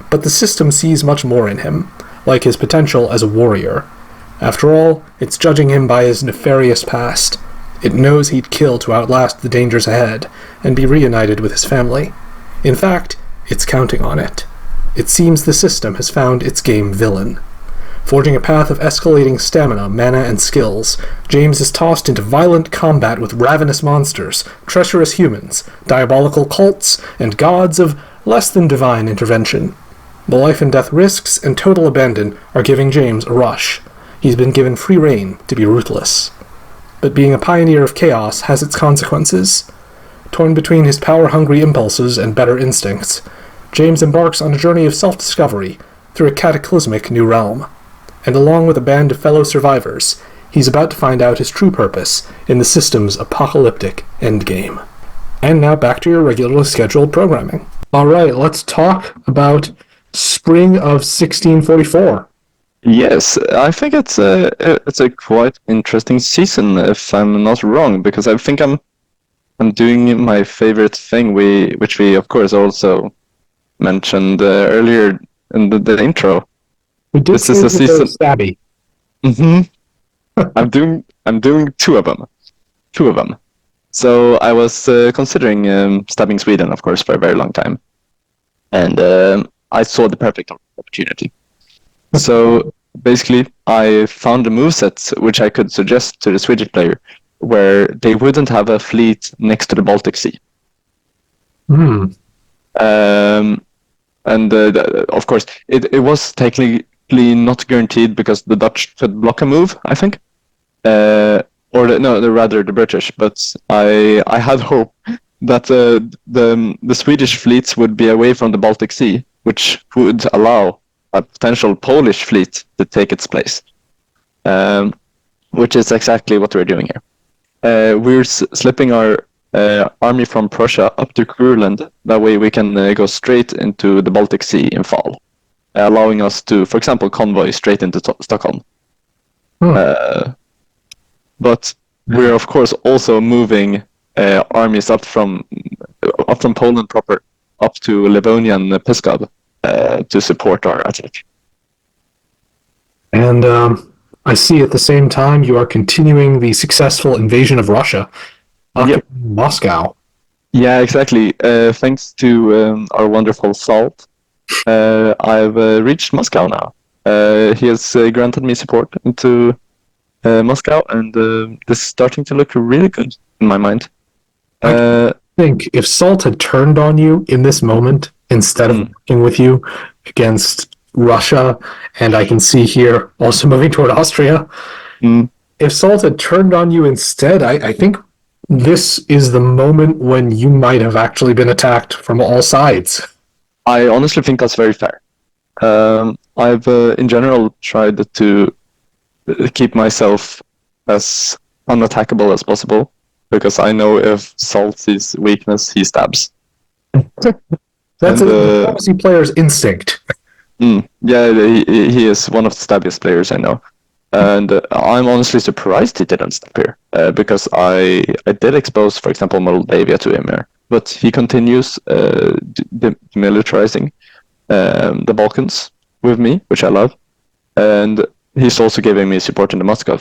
But the system sees much more in him, like his potential as a warrior. After all, it's judging him by his nefarious past. It knows he'd kill to outlast the dangers ahead, and be reunited with his family. In fact, it's counting on it. It seems the system has found its game villain. Forging a path of escalating stamina, mana, and skills, James is tossed into violent combat with ravenous monsters, treacherous humans, diabolical cults, and gods of less than divine intervention. The life and death risks and total abandon are giving James a rush. He's been given free rein to be ruthless. But being a pioneer of chaos has its consequences. Torn between his power-hungry impulses and better instincts, James embarks on a journey of self-discovery through a cataclysmic new realm. And along with a band of fellow survivors, he's about to find out his true purpose in the system's apocalyptic endgame. And now back to your regularly scheduled programming. All right, let's talk about spring of 1644. Yes, I think it's a quite interesting season, if I'm not wrong, because I think I'm doing my favorite thing, which we of course also mentioned earlier in the intro. We did This is a season. Stabby. I'm doing two of them. So I was considering stabbing Sweden, of course, for a very long time, and I saw the perfect opportunity. So basically, I found a moveset which I could suggest to the Swedish player, where they wouldn't have a fleet next to the Baltic Sea. And of course, it was technically not guaranteed because the Dutch could block a move, I think, rather the British. But I had hope that the Swedish fleets would be away from the Baltic Sea, which would allow a potential Polish fleet to take its place, which is exactly what we're doing here. We're slipping our army from Prussia up to Kurland. That way we can go straight into the Baltic Sea in fall, allowing us to, for example, convoy straight into Stockholm. But we're of course also moving armies up from Poland proper up to Livonia and Pskov to support our attack. And I see at the same time you are continuing the successful invasion of Russia, Moscow. Yeah, exactly. Thanks to our wonderful Salt, I've reached Moscow now. He has granted me support into Moscow, and this is starting to look really good in my mind. I think if Salt had turned on you in this moment, instead of working with you against Russia, and I can see here also moving toward Austria, if Salt had turned on you instead, I think this is the moment when you might have actually been attacked from all sides. I honestly think that's very fair. I've in general tried to keep myself as unattackable as possible, because I know if Salt sees weakness, he stabs. That's a diplomacy player's instinct. Yeah, he is one of the stabbiest players I know. And I'm honestly surprised he didn't stab here, because I did expose, for example, Moldavia to him here. But he continues demilitarizing the Balkans with me, which I love. And he's also giving me support in the Moscow.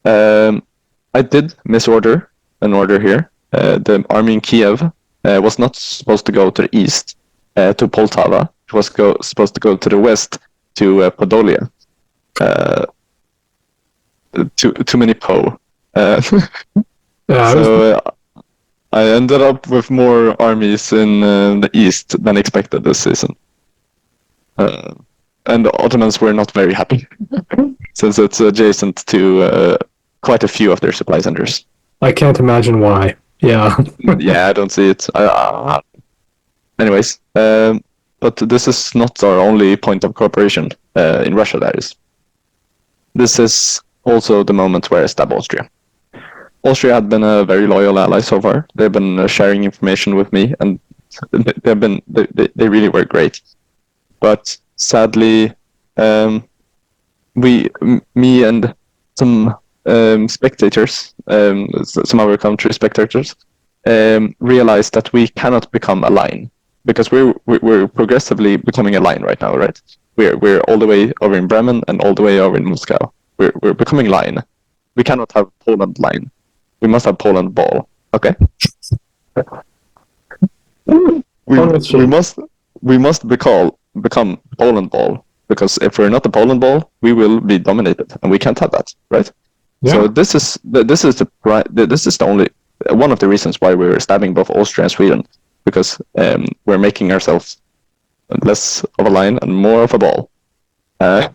I did misorder an order here. The army in Kiev was not supposed to go to the east, to Poltava. It was supposed to go to the west, to Podolia. Too many Po. So I ended up with more armies in the east than expected this season. And the Ottomans were not very happy, since it's adjacent to quite a few of their supply centers. I can't imagine why. Yeah. Yeah, I don't see it. Anyways, but this is not our only point of cooperation in Russia, that is. This is also the moment where I stab Austria. Austria had been a very loyal ally so far. They've been sharing information with me, and they really were great. But sadly, me and some spectators, some other country spectators, realized that we cannot become a line, because we're progressively becoming a line right now, right? We're all the way over in Bremen and all the way over in Moscow. We're becoming line. We cannot have Poland line. We must have Poland ball. Okay. we must become Poland ball, because if we're not the Poland ball, we will be dominated, and we can't have that, right? Yeah. So this is the only one of the reasons why we're stabbing both Austria and Sweden, because we're making ourselves less of a line and more of a ball. The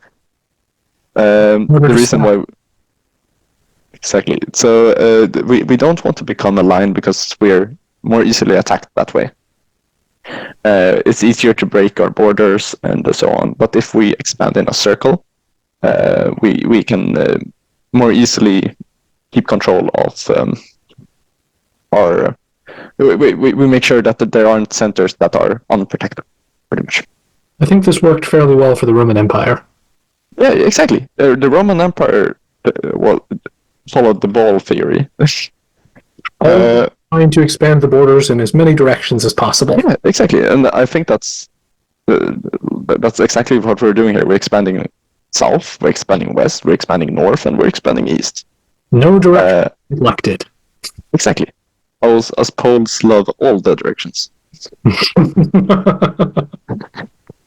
reason why. Exactly. So we don't want to become a line because we're more easily attacked that way. It's easier to break our borders and so on. But if we expand in a circle, we can more easily keep control of our. We make sure that there aren't centers that are unprotected, pretty much. I think this worked fairly well for the Roman Empire. Yeah, exactly. The Roman Empire followed the ball theory. Trying to expand the borders in as many directions as possible. Yeah, exactly. And I think that's exactly what we're doing here. We're expanding south, we're expanding west, we're expanding north, and we're expanding east. No direction neglected. Exactly. Us Poles love all the directions.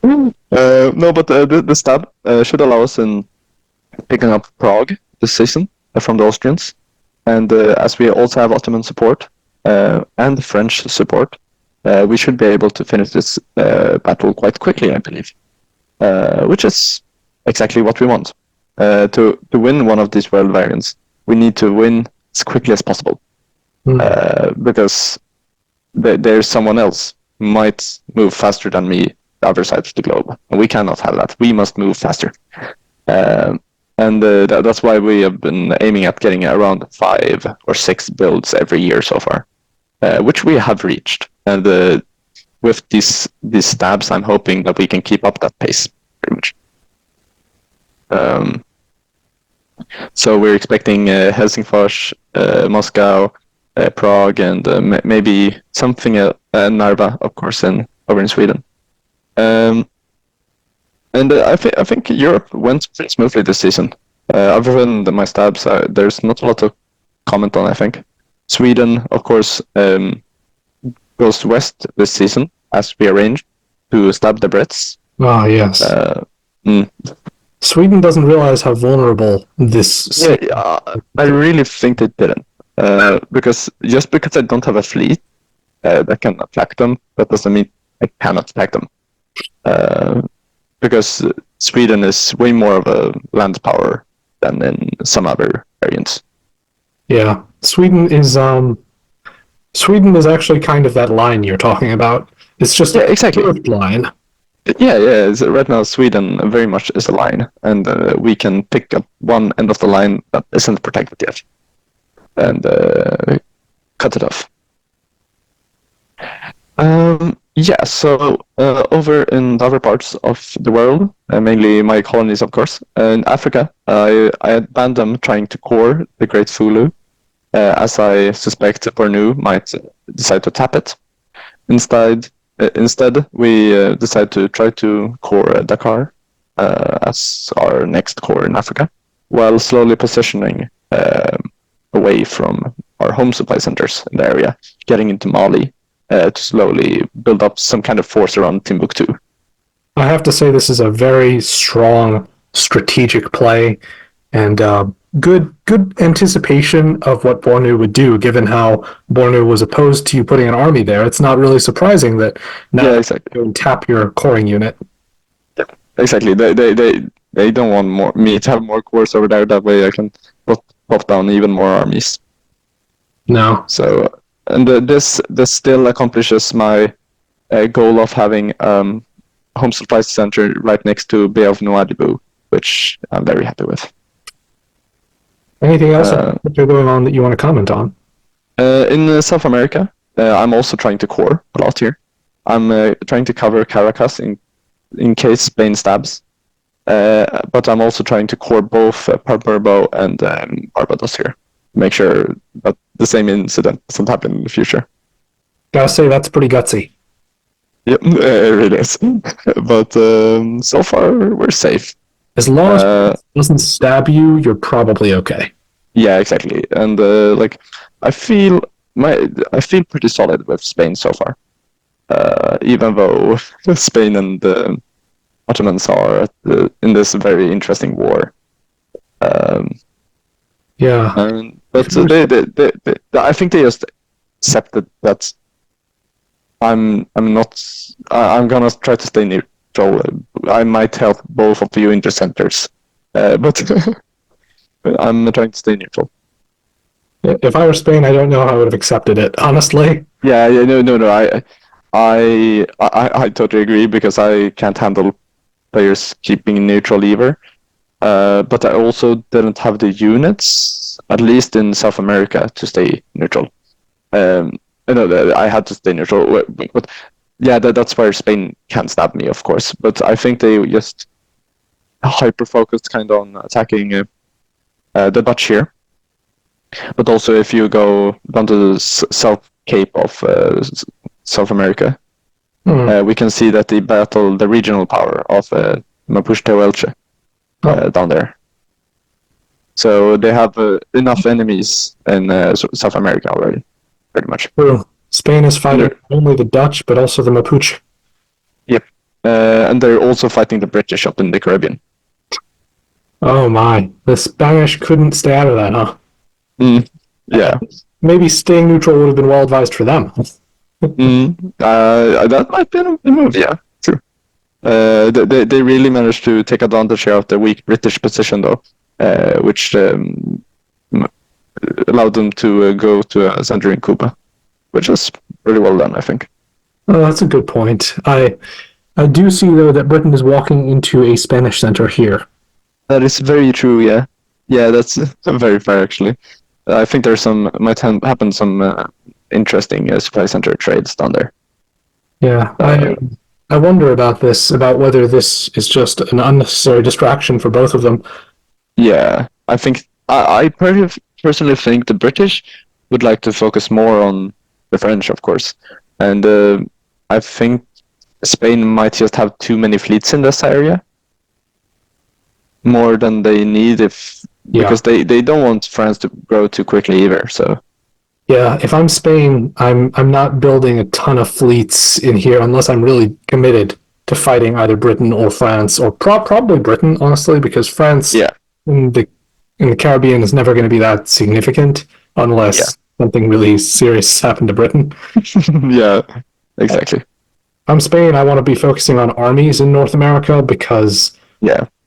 No, but the stab should allow us in picking up Prague this season from the Austrians. And as we also have Ottoman support and French support, we should be able to finish this battle quite quickly, I believe. Which is exactly what we want. To win one of these world variants, we need to win as quickly as possible. Because there's someone else who might move faster than me the other side of the globe. And we cannot have that. We must move faster. And that's why we have been aiming at getting around 5 or 6 builds every year so far, which we have reached. And with these stabs, I'm hoping that we can keep up that pace, pretty much. So we're expecting Helsingfors, Moscow, Prague, and maybe something Narva, of course, over in Sweden. And I think Europe went pretty smoothly this season. Other than my stabs, there's not a lot to comment on, I think. Sweden, of course, goes west this season, as we arranged, to stab the Brits. Ah, yes. Sweden doesn't realize how vulnerable this... Yeah, I really think they didn't. Because just because I don't have a fleet that can attack them, that doesn't mean I cannot attack them. Because Sweden is way more of a land power than in some other variants. Yeah, Sweden is actually kind of that line you're talking about. It's just exactly. A line. Yeah. Right now, Sweden very much is a line, and we can pick up one end of the line that isn't protected yet, and cut it off. So over in the other parts of the world, mainly my colonies, of course, in Africa, I had banned them trying to core the Great Fulu, as I suspect Bornu might decide to tap it. Instead, we decide to try to core Dakar as our next core in Africa, while slowly positioning away from our home supply centers in the area, getting into Mali, to slowly build up some kind of force around Timbuktu. I have to say this is a very strong strategic play, and good anticipation of what Bornu would do, given how Bornu was opposed to you putting an army there. It's not really surprising that now exactly. You tap your coring unit. Yeah, exactly. They don't want me to have more cores over there. That way I can pop down even more armies. No. So... And this still accomplishes my goal of having home supply center right next to Bay of Nouadhibou, which I'm very happy with. Anything else going on that you want to comment on? In South America, I'm also trying to core a lot here. I'm trying to cover Caracas in case Spain stabs, but I'm also trying to core both Palermo and Barbados here. Make sure that the same incident doesn't happen in the future. Gotta say, that's pretty gutsy. Yep, it really is. But so far, we're safe. As long as it doesn't stab you, you're probably okay. Yeah, exactly. And I feel pretty solid with Spain so far. Even though Spain and the Ottomans are in this very interesting war. Yeah. But I think they just accepted that I'm gonna try to stay neutral. I might help both of you in the centers, but I'm trying to stay neutral. If I were Spain, I don't know how I would have accepted it, honestly. Yeah, no. I totally agree, because I can't handle players keeping neutral either. but I also didn't have the units, at least in South America, to stay neutral. I had to stay neutral, but yeah, that's where Spain can stab me, of course. But I think they just hyper-focused kind of on attacking the Dutch here. But also, if you go down to the South Cape of South America, we can see that they battle the regional power of Mapuche Tehuelche down there. So they have enough enemies in South America already, pretty much. True. Spain is fighting not only the Dutch, but also the Mapuche. Yep. And they're also fighting the British up in the Caribbean. Oh my. The Spanish couldn't stay out of that, huh? Yeah. Maybe staying neutral would have been well advised for them. That might be a move, yeah. True. They really managed to take advantage of the weak British position, though, which allowed them to go to a center in Cuba, which is really well done, I think. Oh, that's a good point. I do see, though, that Britain is walking into a Spanish center here. That is very true, yeah. Yeah, that's very fair, actually. I think there's might happen some interesting supply center trades down there. Yeah, I wonder about this, about whether this is just an unnecessary distraction for both of them. Yeah, I think I personally think the British would like to focus more on the French, of course, and I think Spain might just have too many fleets in this area, more than they need because they don't want France to grow too quickly either. So yeah, if I'm Spain, I'm not building a ton of fleets in here unless I'm really committed to fighting either Britain or France, or probably Britain, honestly, because France in the Caribbean is never going to be that significant unless something really serious happened to Britain. Yeah, exactly. I'm Spain. I want to be focusing on armies in North America because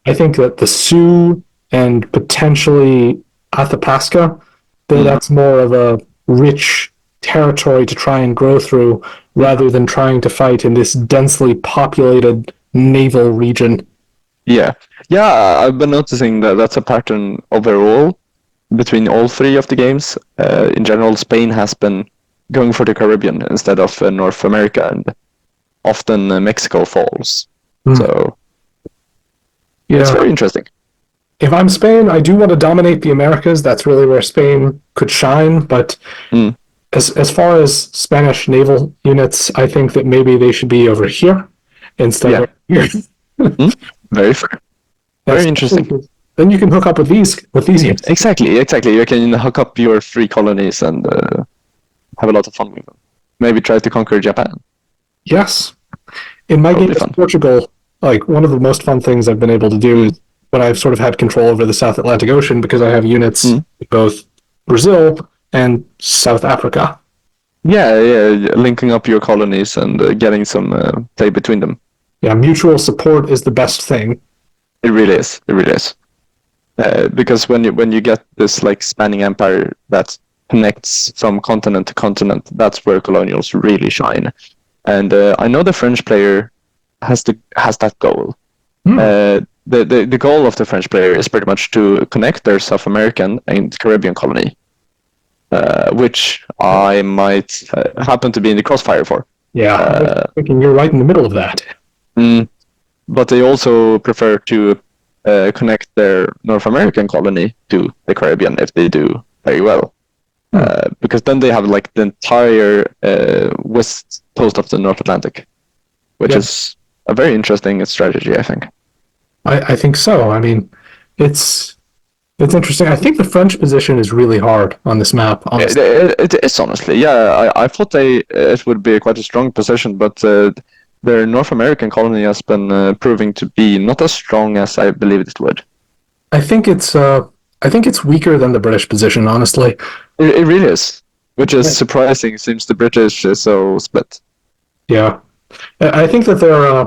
I think that the Sioux and potentially Athabasca, that's more of a rich territory to try and grow through rather than trying to fight in this densely populated naval region. Yeah, I've been noticing that that's a pattern overall between all three of the games. In general, Spain has been going for the Caribbean instead of North America, and often Mexico falls. So it's very interesting. If I'm Spain, I do want to dominate the Americas. That's really where Spain could shine. But as far as Spanish naval units, I think that maybe they should be over here instead of here. Very fair. Very interesting. Then you can hook up with these units. Exactly. You can hook up your 3 colonies and have a lot of fun with them. Maybe try to conquer Japan. Yes. In my game of Portugal, like one of the most fun things I've been able to do is when I've sort of had control over the South Atlantic Ocean, because I have units in both Brazil and South Africa. Yeah, linking up your colonies and getting some play between them. Yeah, mutual support is the best thing. It really is. Because when you get this like spanning empire that connects from continent to continent, that's where colonials really shine. And I know the French player has that goal. The goal of the French player is pretty much to connect their South American and Caribbean colony, which I might happen to be in the crossfire for. Yeah, I'm thinking you're right in the middle of that. But they also prefer to connect their North American colony to the Caribbean if they do very well. Because then they have like the entire west coast of the North Atlantic, which is a very interesting strategy, I think. I think so. I mean, it's interesting. I think the French position is really hard on this map. Honestly. It is, honestly. Yeah, I thought it would be quite a strong position, but their North American colony has been proving to be not as strong as I believed it would. I think it's weaker than the British position, honestly. It really is, which is surprising since the British is so split. Yeah. I think that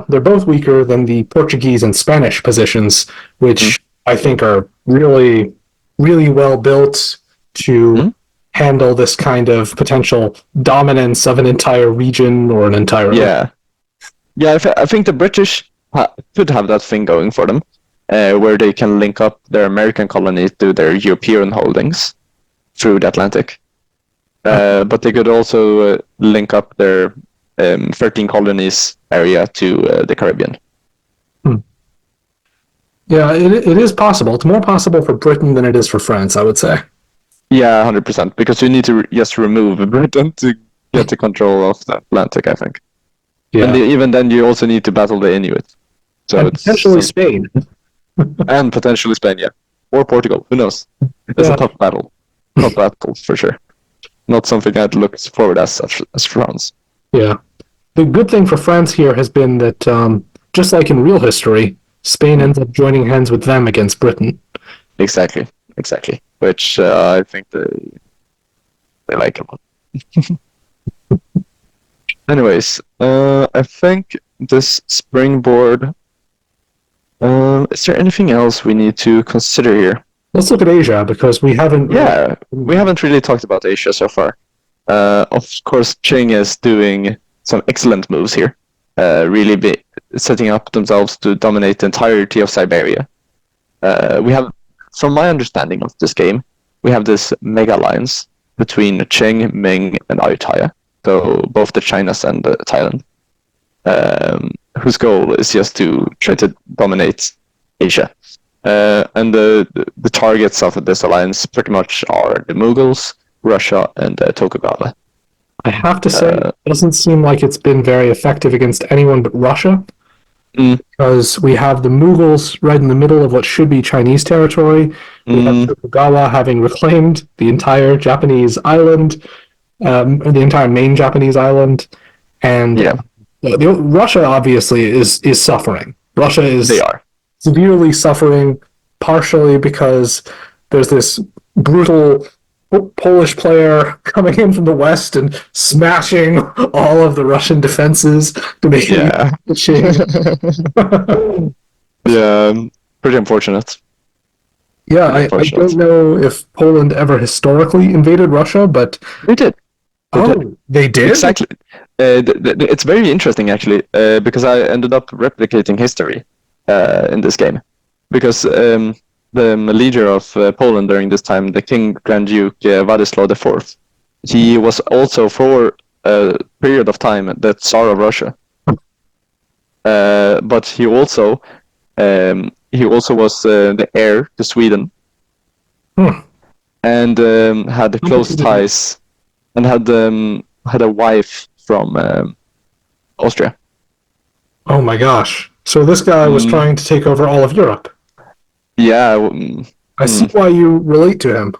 they're both weaker than the Portuguese and Spanish positions, which I think are really, really well built to handle this kind of potential dominance of an entire region or an entire... Yeah, I think the British could have that thing going for them, where they can link up their American colony to their European holdings through the Atlantic. But they could also link up their 13 colonies area to the Caribbean. Yeah, it is possible. It's more possible for Britain than it is for France, I would say. Yeah, 100%. Because you need to just remove Britain to get the control of the Atlantic, I think. Yeah. And even then, you also need to battle the Inuit. So and potentially Spain. And potentially Spain, yeah. Or Portugal, who knows? It's a tough battle. Tough battle, for sure. Not something I'd look forward as France. Yeah. The good thing for France here has been that, just like in real history, Spain ends up joining hands with them against Britain. Exactly. Which I think they like a lot. Anyways, I think this springboard... is there anything else we need to consider here? Let's look at Asia, because we haven't... Yeah, we haven't really talked about Asia so far. Of course, Qing is doing some excellent moves here. Really setting up themselves to dominate the entirety of Siberia. We have, from my understanding of this game, we have this mega alliance between Qing, Ming, and Ayutthaya. So both the Chinas and Thailand. Whose goal is just to try to dominate Asia. And the targets of this alliance pretty much are the Mughals, Russia, and Tokugawa. I have to say, it doesn't seem like it's been very effective against anyone but Russia. Because we have the Mughals right in the middle of what should be Chinese territory. We have Tokugawa having reclaimed the entire Japanese island, the entire main Japanese island. And Russia obviously is suffering. Russia is severely suffering, partially because there's this brutal Polish player coming in from the west and smashing all of the Russian defenses to make it pretty unfortunate. Yeah, I don't know if Poland ever historically invaded Russia, but they did. They did? Exactly. It's very interesting, actually, because I ended up replicating history in this game. Because the leader of Poland during this time, the King Grand Duke Władysław IV, he was also for a period of time the Tsar of Russia. But he also was the heir to Sweden, and had close ties, and had a wife from Austria. Oh my gosh! So this guy was trying to take over all of Europe. Yeah, I see why you relate to him.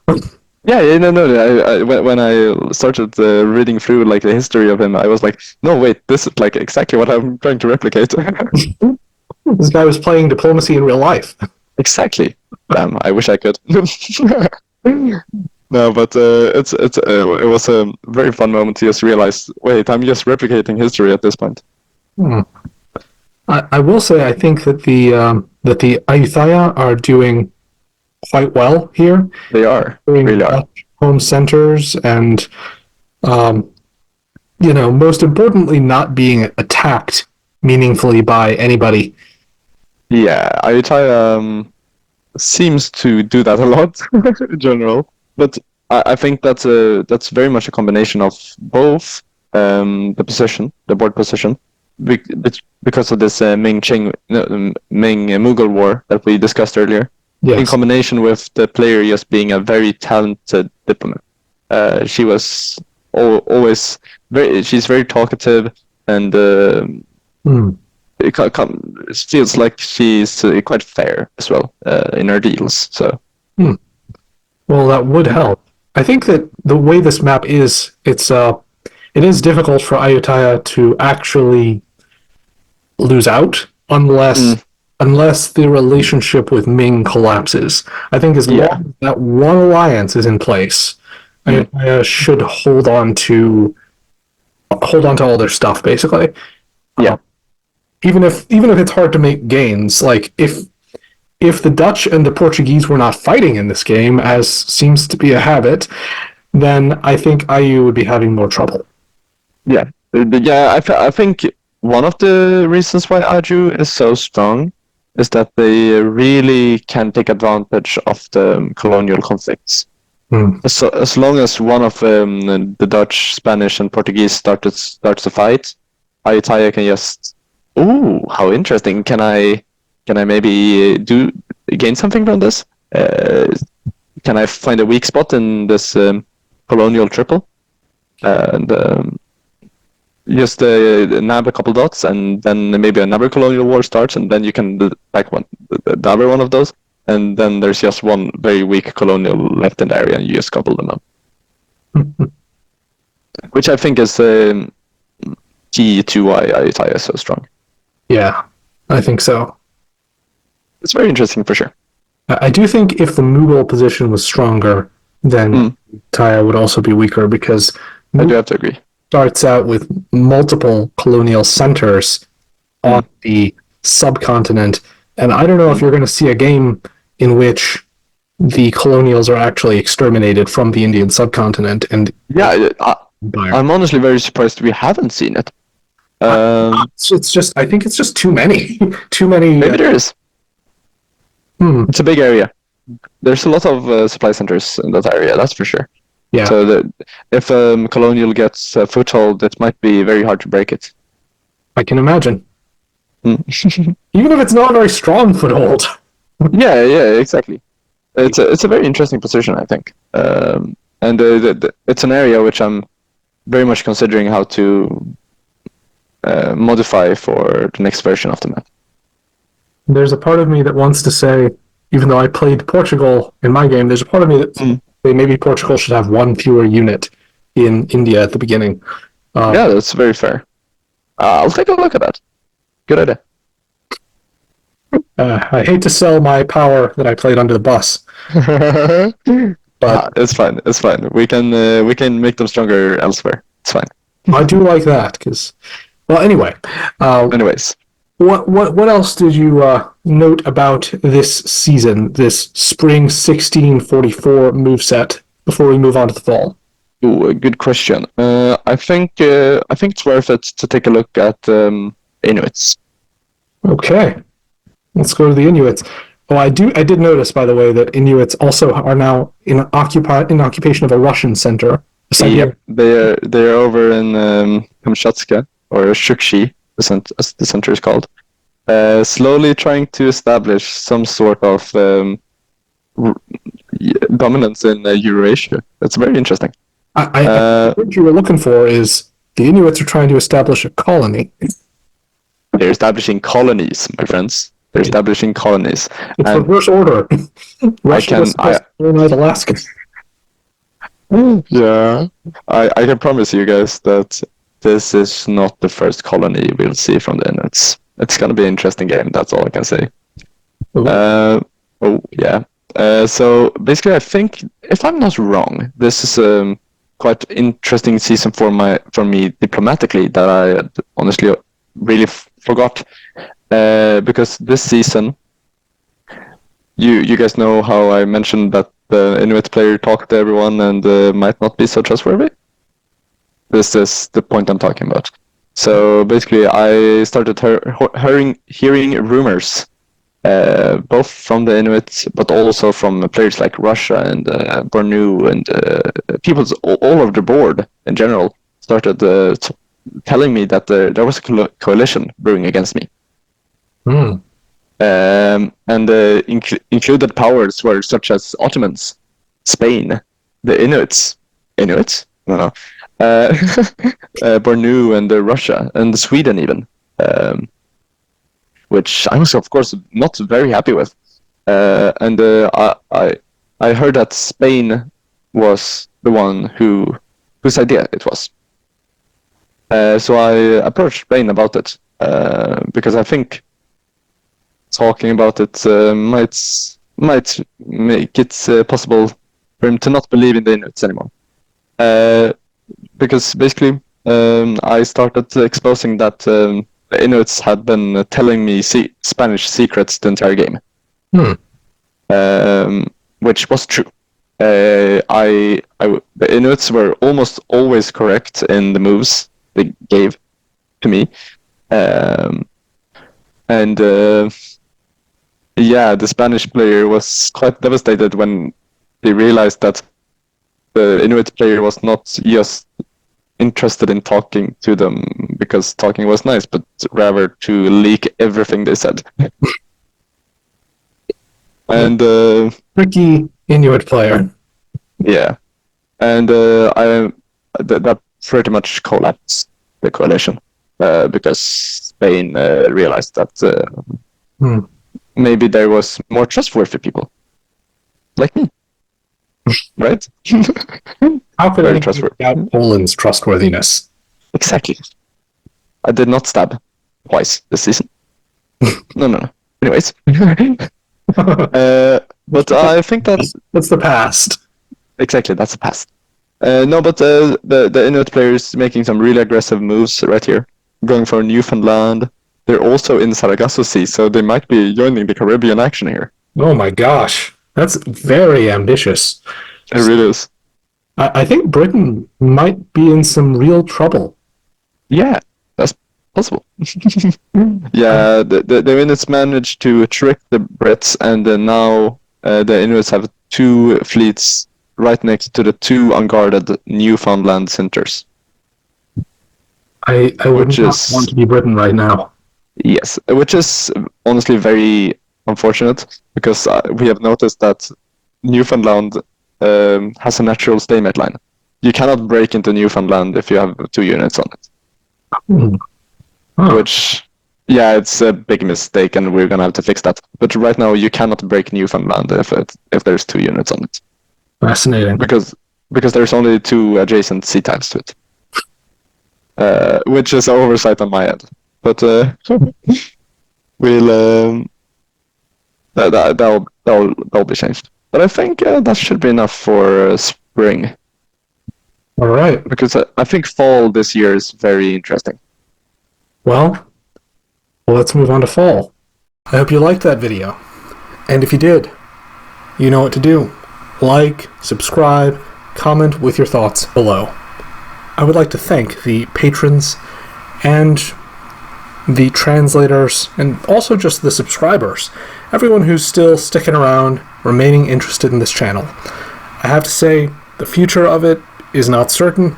When I started reading through like the history of him, I was like, no, wait, this is like exactly what I'm trying to replicate. This guy was playing diplomacy in real life. Exactly. Damn, I wish I could. No, but it was a very fun moment to just realize, wait, I'm just replicating history at this point. I will say I think that the Ayutthaya are doing quite well here. They are. Really are. Home centers and, most importantly, not being attacked meaningfully by anybody. Yeah, Ayutthaya seems to do that a lot in general. But I think that's very much a combination of both the board position, because of this Ming Mughal war that we discussed earlier, in combination with the player just being a very talented diplomat. She was always she's very talkative, and it feels like she's quite fair as well in her deals. So. Well, that would help. I think that the way this map is, it is difficult for Ayutthaya to actually lose out unless the relationship with Ming collapses. I think as long as that one alliance is in place, Ayutthaya should hold on to all their stuff, basically. Yeah. Even if it's hard to make gains, like if the Dutch and the Portuguese were not fighting in this game, as seems to be a habit, then I think IU would be having more trouble. Yeah, I think one of the reasons why IU is so strong is that they really can take advantage of the colonial conflicts. So as long as one of the Dutch, Spanish, and Portuguese starts to fight, Ayutthaya can just, how interesting! Can I maybe gain something from this? Can I find a weak spot in this colonial triple? And just nab a couple dots, and then maybe another colonial war starts, and then you can the other one of those, and then there's just one very weak colonial left in the area, and you just couple them up. Which I think is key to why Ayutthaya is so strong. Yeah, I think so. It's very interesting for sure. I do think if the Mughal position was stronger, then Ayutthaya would also be weaker, because I do have to agree. Starts out with multiple colonial centers on the subcontinent, and I don't know if you're going to see a game in which the colonials are actually exterminated from the Indian subcontinent. And I'm honestly very surprised we haven't seen it. It's just, I think it's just too many. Maybe there is. It's a big area. There's a lot of supply centers in that area, that's for sure. Yeah. So if colonial gets a foothold, it might be very hard to break it. I can imagine. Even if it's not a very strong foothold. Yeah, exactly. It's a very interesting position, I think. And it's an area which I'm very much considering how to modify for the next version of the map. There's a part of me that wants to say, even though I played Portugal in my game, there's a part of me that maybe Portugal should have one fewer unit in India at the beginning. Yeah, that's very fair. I'll take a look at that. Good idea. I hate to sell my power that I played under the bus. But it's fine. It's fine. We can make them stronger elsewhere. It's fine. I do like that, because... Well, anyway. Anyways. What else did you note about this season, this spring 1644 moveset, before we move on to the fall? Ooh, a good question. I think it's worth it to take a look at Inuits. Okay, let's go to the Inuits. Oh, I did notice, by the way, that Inuits also are now in occupation of a Russian center. Yep, they're over in Kamchatka, or Shukshi, as the center is called, slowly trying to establish some sort of dominance in Eurasia. That's very interesting. I what you were looking for is the Inuits are trying to establish a colony. They're establishing colonies, my friends. They're establishing colonies. It's reverse order. Russia was supposed to colonize Alaska. Yeah, I can promise you guys that this is not the first colony we'll see from the Inuits. It's gonna be an interesting game. That's all I can say. So basically, I think, if I'm not wrong, this is a quite interesting season for me diplomatically that I honestly really forgot. Because this season, you guys know how I mentioned that the Inuit player talked to everyone and might not be so trustworthy? This is the point I'm talking about. So basically, I started hearing rumors, both from the Inuits, but also from players like Russia and Bornu and people all over the board in general started telling me that there was a coalition brewing against me. Included powers were such as Ottomans, Spain, the Inuits, no, Bornu and Russia and Sweden even, which I was of course not very happy with. I heard that Spain was the one whose idea it was. So I approached Spain about it because I think talking about it might make it possible for him to not believe in the Inuits anymore. Because basically, I started exposing that the Inuits had been telling me Spanish secrets the entire game, which was true. The Inuits were almost always correct in the moves they gave to me, and Yeah, the Spanish player was quite devastated when they realized that the Inuit player was not just interested in talking to them because talking was nice, but rather to leak everything they said. And Tricky Inuit player. yeah, and that pretty much collapsed the coalition because Spain realized that maybe there was more trustworthy people like me, right? How could Very anyone doubt Poland's trustworthiness? Exactly. I did not stab twice this season. No. Anyways. But I think that's the past. Exactly, that's the past. No, but the Inuit players making some really aggressive moves right here. Going for Newfoundland. They're also in Sargasso Sea, so they might be joining the Caribbean action here. Oh my gosh. That's very ambitious. It really is. I think Britain might be in some real trouble. Yeah, that's possible. Yeah, the Inuits managed to trick the Brits, and now the Inuits have 2 fleets right next to the 2 unguarded Newfoundland centers. I would not want to be Britain right now. Yes, which is honestly very unfortunate, because we have noticed that Newfoundland has a natural stalemate line. You cannot break into Newfoundland if you have 2 units on it. Which, yeah, it's a big mistake, and we're gonna have to fix that. But right now, you cannot break Newfoundland if there's 2 units on it. Fascinating. Because there's only 2 adjacent sea tiles to it, which is an oversight on my end. But we'll that'll be changed. But I think that should be enough for spring. All right. Because I think fall this year is very interesting. Well, let's move on to fall. I hope you liked that video. And if you did, you know what to do. Like, subscribe, comment with your thoughts below. I would like to thank the patrons and the translators, and also just the subscribers. Everyone who's still sticking around, remaining interested in this channel. I have to say, the future of it is not certain.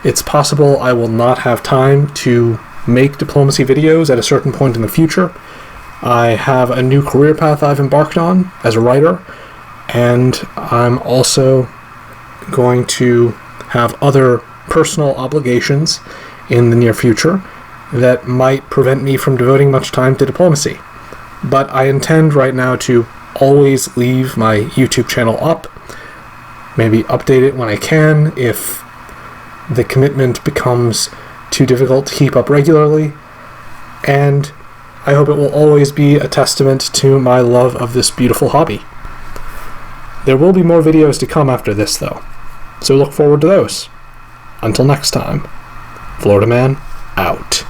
It's possible I will not have time to make diplomacy videos at a certain point in the future. I have a new career path I've embarked on as a writer, and I'm also going to have other personal obligations in the near future that might prevent me from devoting much time to diplomacy. But I intend right now to always leave my YouTube channel up, maybe update it when I can if the commitment becomes too difficult to keep up regularly, and I hope it will always be a testament to my love of this beautiful hobby. There will be more videos to come after this, though, so look forward to those. Until next time, Florida Man out.